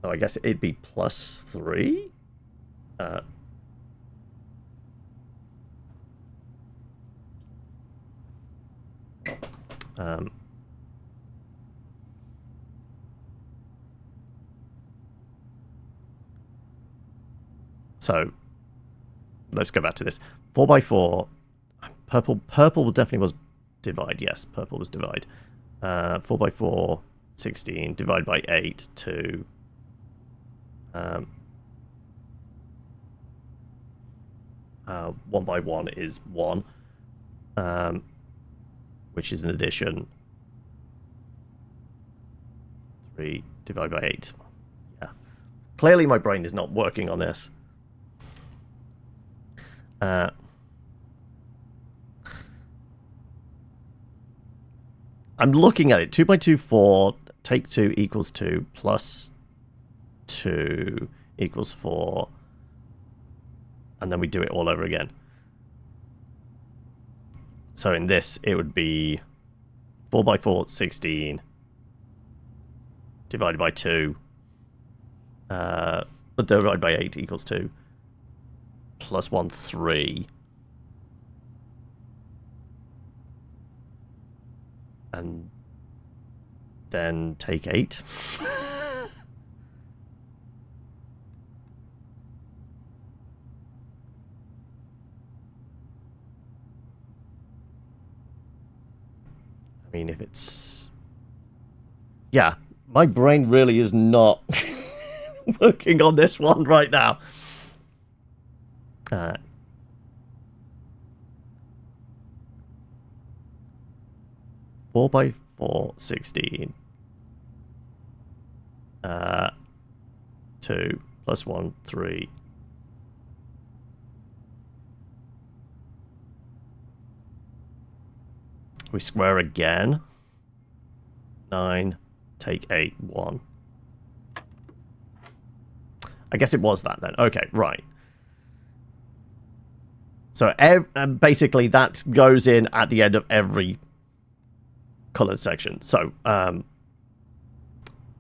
Oh, I guess it'd be plus 3? So, let's go back to this. 4 by 4. Purple definitely was divide. Yes, purple was divide. 4 by 4, 16. Divide by 8, 2. 1 by 1 is 1. Which is an addition. 3 divided by 8. Yeah. Clearly my brain is not working on this. I'm looking at it. 2 by 2, 4. Take 2 equals 2. Plus 2 equals 4. And then we do it all over again. So in this, it would be 4 by 4, 16. Divided by 2. Divided by 8 equals 2. Plus 1, 3. And then take 8. I mean, if it's... Yeah, my brain really is not working on this one right now. 4 by 4, 16. 2 plus 1, 3. We square again. 9, take 8, 1. I guess it was that then. Okay, right. So basically that goes in at the end of every colored section. So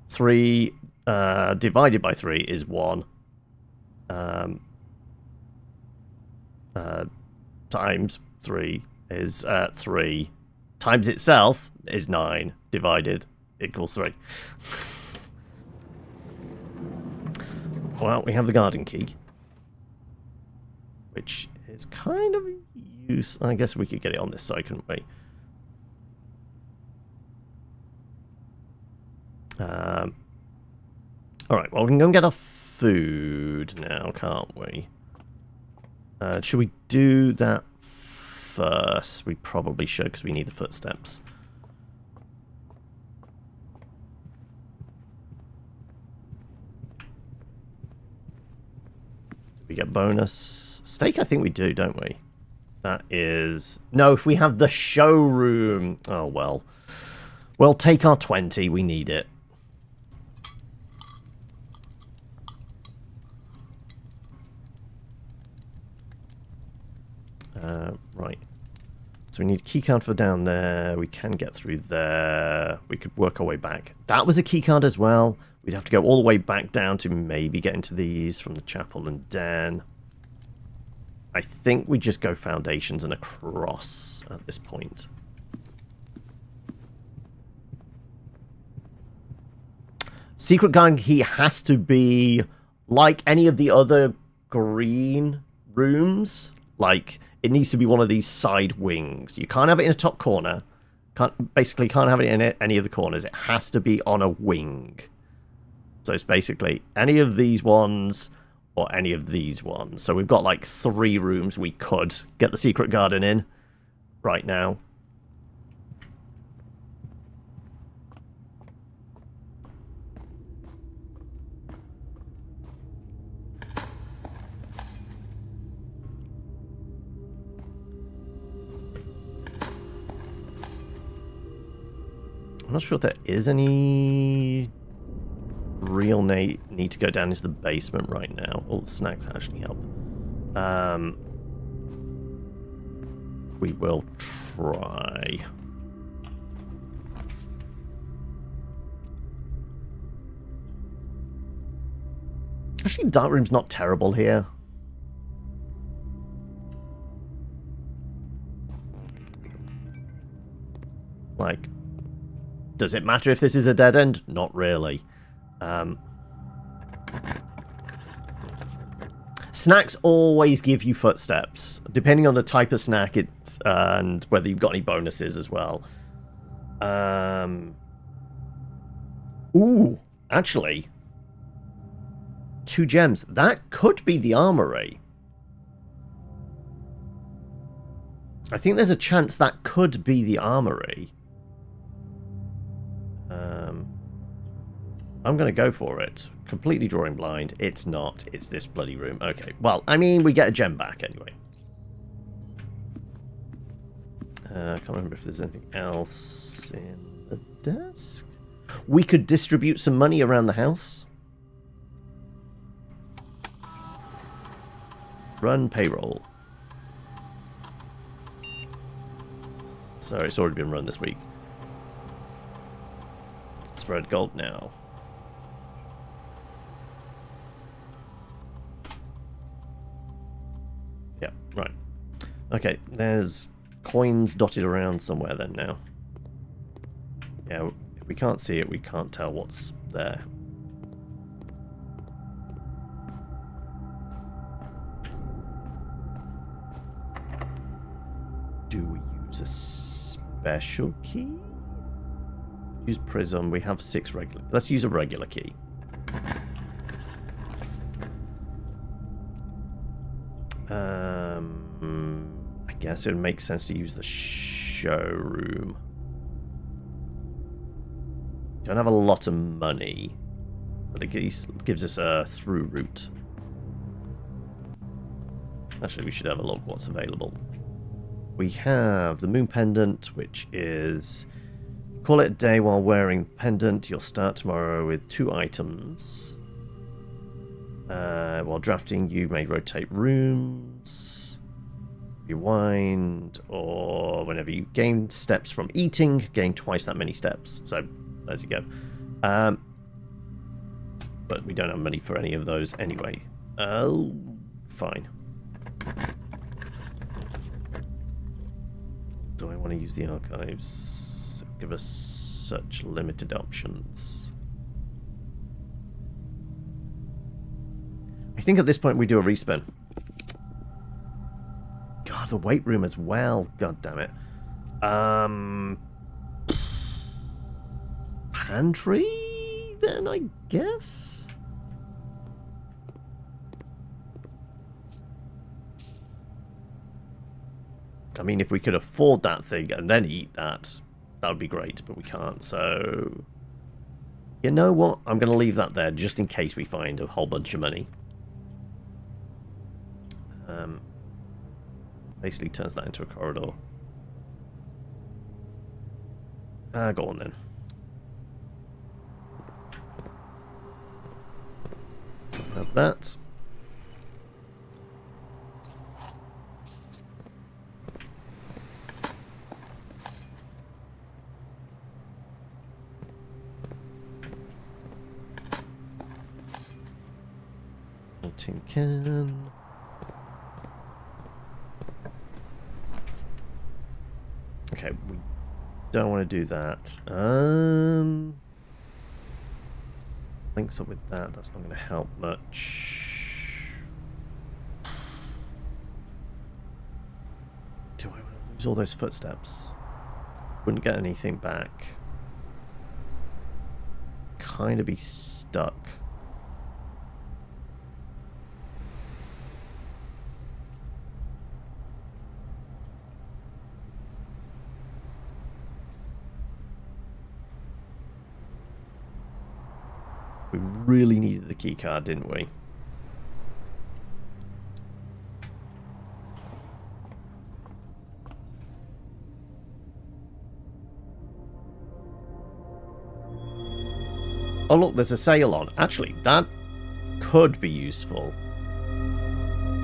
3 divided by 3 is 1. Times 3 is 3. Times itself is 9. Divided equals 3. Well, we have the garden key. Which is kind of use. I guess we could get it on this side, couldn't we? Alright, well, we can go and get our food now, can't we? Should we do that first? We probably should, because we need the footsteps. We get bonus. Steak, I think we do, don't we? That is... No, if we have the showroom... Oh, well. We'll take our 20. We need it. Right. So we need a keycard for down there. We can get through there. We could work our way back. That was a keycard as well. We'd have to go all the way back down to maybe get into these from the chapel and den. I think we just go foundations and across at this point. Secret garden key has to be like any of the other green rooms. Like, it needs to be one of these side wings. You can't have it in a top corner. Basically can't have it in any of the corners. It has to be on a wing. So it's basically any of these ones or any of these ones. So we've got like 3 rooms we could get the secret garden in right now. I'm not sure if there is any real need to go down into the basement right now. Oh, the snacks actually help. We will try. Actually, the dark room's not terrible here. Like, does it matter if this is a dead end? Not really. Snacks always give you footsteps, depending on the type of snack it's and whether you've got any bonuses as well. Ooh, actually, 2 gems. That could be the armory. I think there's a chance that could be the armory. I'm going to go for it. Completely drawing blind. It's not. It's this bloody room. Okay. Well, I mean, we get a gem back anyway. I can't remember if there's anything else in the desk. We could distribute some money around the house. Run payroll. Sorry, it's already been run this week. Spread gold now. Yeah, right. Okay, there's coins dotted around somewhere then now. Yeah, if we can't see it, we can't tell what's there. Do we use a special key? Use prism. We have 6 regular. Let's use a regular key. I guess it would make sense to use the showroom. Don't have a lot of money, but it gives us a through route. Actually, we should have a look what's available. We have the moon pendant, which is... Call it a day while wearing pendant. You'll start tomorrow with 2 items. While drafting, you may rotate rooms, rewind, or whenever you gain steps from eating, gain twice that many steps. So, there you go. But we don't have money for any of those anyway. Oh, fine. Do I want to use the archives? Give us such limited options. I think at this point we do a respin. God, the weight room as well. God damn it. Pantry, then, I guess? I mean, if we could afford that thing and then eat that, that would be great, but we can't, so... You know what? I'm going to leave that there, just in case we find a whole bunch of money. basically turns that into a corridor. Go on then. Have that. Tin can. Okay, we don't want to do that. Links up with that. That's not going to help much. Do I want to lose all those footsteps? Wouldn't get anything back. Kind of be stuck. We really needed the key card, didn't we? Oh look, there's a sale on. Actually, that could be useful.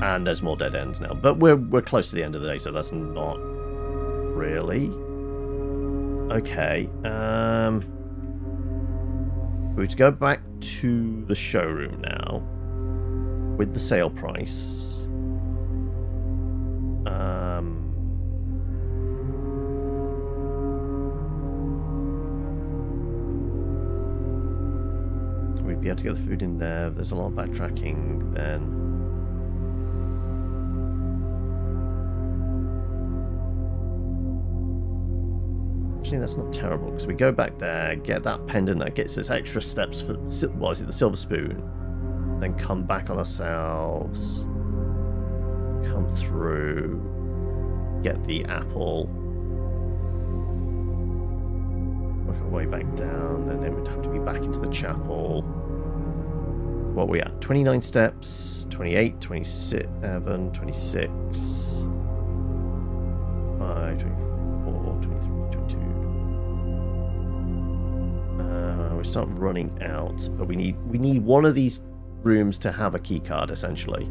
And there's more dead ends now. But we're close to the end of the day, so that's not really. Okay. We to go back to the showroom now with the sale price. We'd be able to get the food in there. There's a lot of backtracking then. That's not terrible because we go back there, get that pendant that gets us extra steps for what is it, the silver spoon, then come back on ourselves, come through, get the apple, work our way back down, and then we'd have to be back into the chapel. What are we at? 29 steps, 28, 27, 26, 5, 24, 23. We start running out, but we need one of these rooms to have a key card essentially.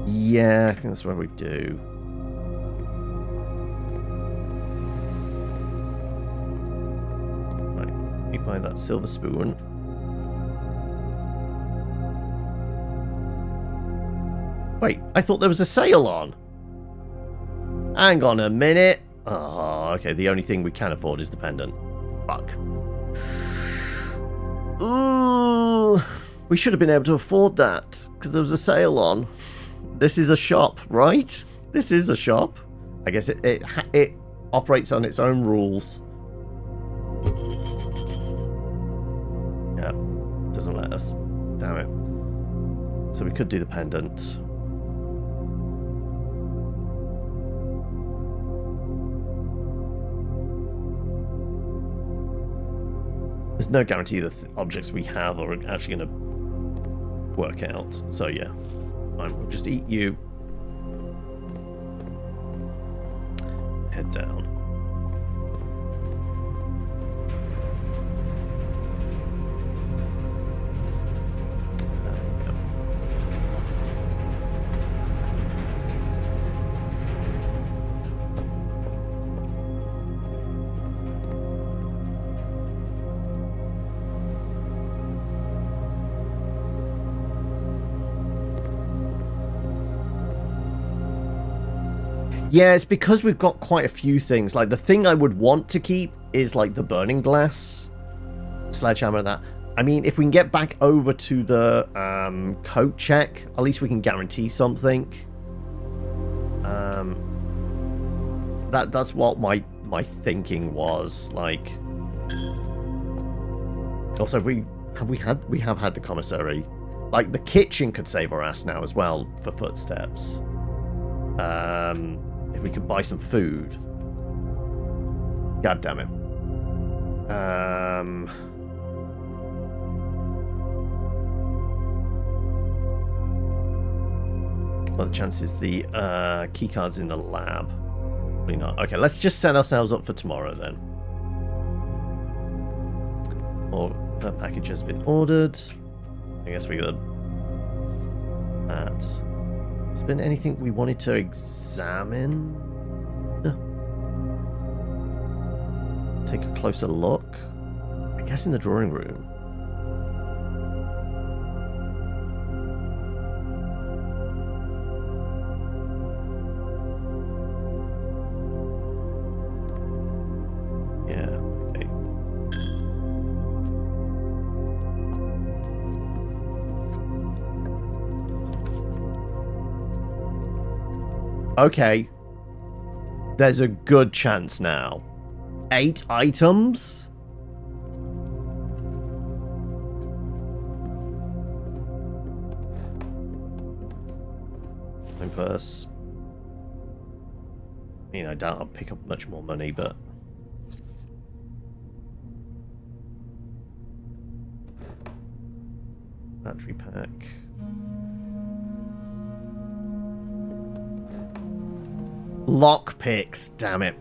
Yeah, I think that's what we do. Right, let me buy that silver spoon. Wait, I thought there was a sale on. Hang on a minute. Oh, okay, the only thing we can afford is the pendant. Fuck. Ooh, we should have been able to afford that, because there was a sale on. This is a shop, right? This is a shop. I guess it operates on its own rules. Yeah, doesn't let us. Damn it. So we could do the pendant. There's no guarantee that the objects we have are actually going to work out. So yeah, fine, we'll just eat you. Head down. Yeah, it's because we've got quite a few things. Like, the thing I would want to keep is, like, the burning glass. Sledgehammer and that. I mean, if we can get back over to the coat check, at least we can guarantee something. That's what my thinking was. Like, also, we have had the commissary. Like, the kitchen could save our ass now as well for footsteps. If we could buy some food. God damn it. Well, the chances the keycard's in the lab. Probably not. Okay, let's just set ourselves up for tomorrow then. Or that package has been ordered. I guess we got that. Has there been anything we wanted to examine? Take a closer look. I guess in the drawing room. Yeah, okay. Okay. There's a good chance now. 8 items? My purse. I mean, I doubt I'll pick up much more money, but... Battery pack. Lockpicks, damn it.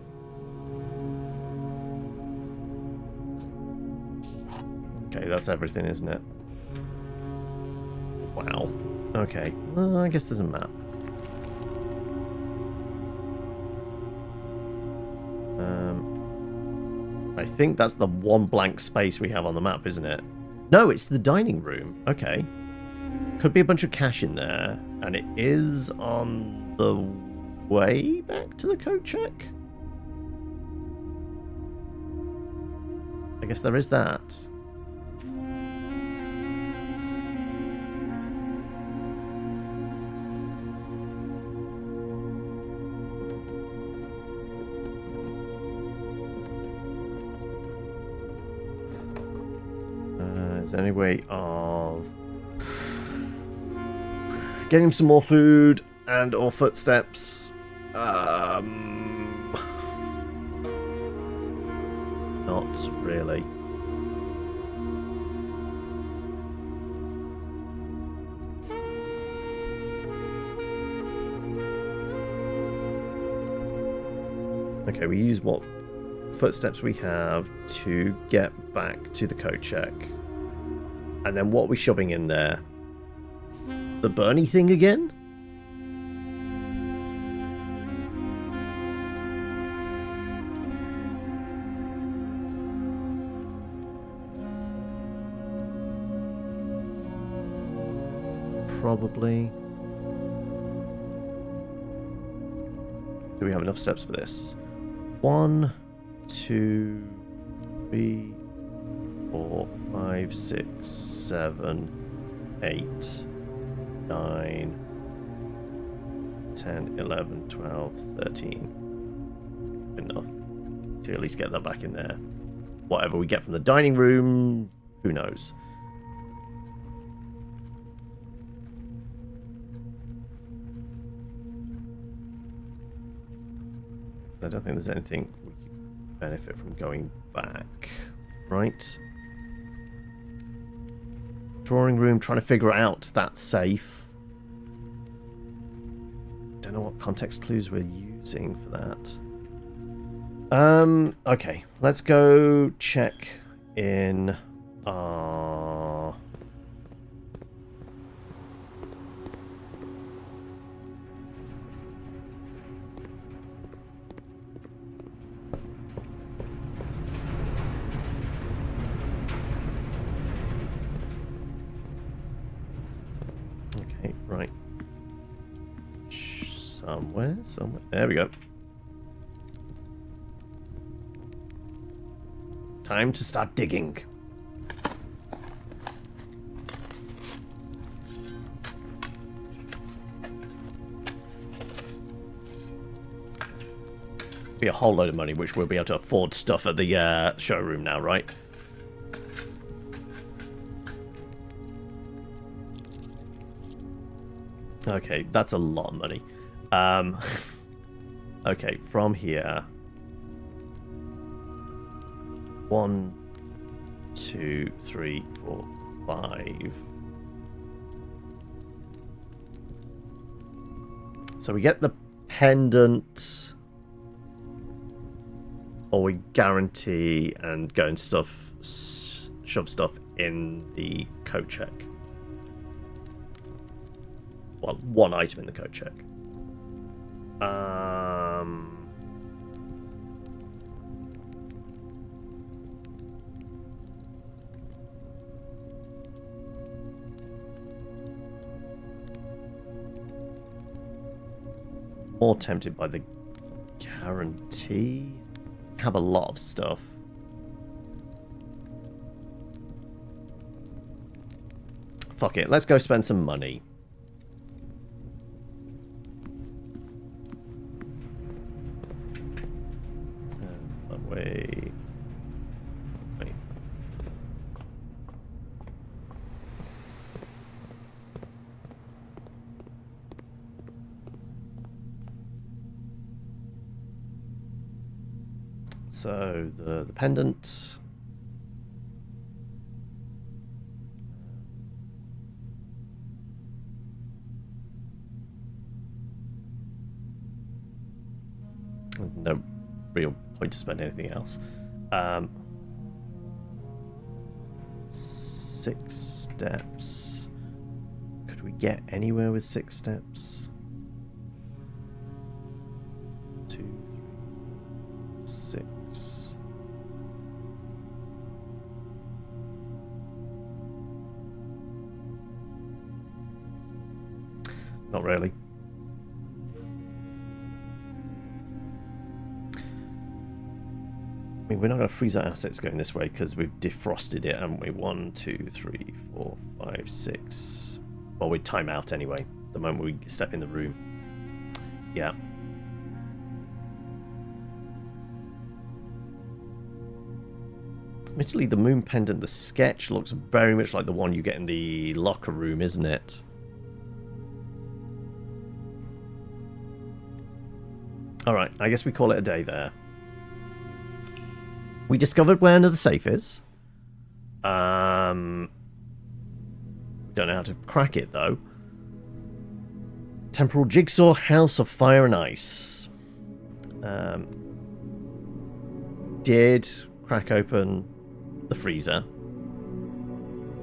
Okay, that's everything, isn't it? Wow. Okay. Well, I guess there's a map. I think that's the one blank space we have on the map, isn't it? No, it's the dining room. Okay. Could be a bunch of cash in there. And it is on the way back to the code check? I guess there is that. Is there any way of getting some more food and or footsteps? Not really. Okay, we use what footsteps we have to get back to the code check. And then what are we shoving in there? The Bernie thing again? Probably. Do we have enough steps for this? 1, 2, 3, 4, 5, 6, 7, 8, 9, 10, 11, 12, 13. Enough to at least get that back in there. Whatever we get from the dining room, who knows? I don't think there's anything we can benefit from going back, right? Drawing room, trying to figure out that safe. Don't know what context clues we're using for that. Okay, let's go check in our... Okay, right. Somewhere. There we go. Time to start digging. Be a whole load of money, which we'll be able to afford stuff at the showroom now, right? Okay, that's a lot of money. Okay, from here. 1, 2, 3, 4, 5. So we get the pendant, or we guarantee and go and shove stuff in the coat check. Well, one item in the coat check. More tempted by the guarantee. Have a lot of stuff. Fuck it, let's go spend some money. Wait. So the pendant. There's no real point to spend anything else. 6 steps. Could we get anywhere with 6 steps? 2, 3, 6. Not really. I mean, we're not going to freeze our assets going this way because we've defrosted it, haven't we? 1, 2, 3, 4, 5, 6. Well, we'd time out anyway, the moment we step in the room. Yeah. Admittedly, the moon pendant, the sketch, looks very much like the one you get in the locker room, isn't it? Alright, I guess we call it a day there. We discovered where another safe is. Don't know how to crack it, though. Temporal Jigsaw, House of Fire and Ice. Did crack open the freezer.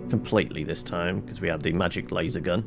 Completely this time, because we had the magic laser gun.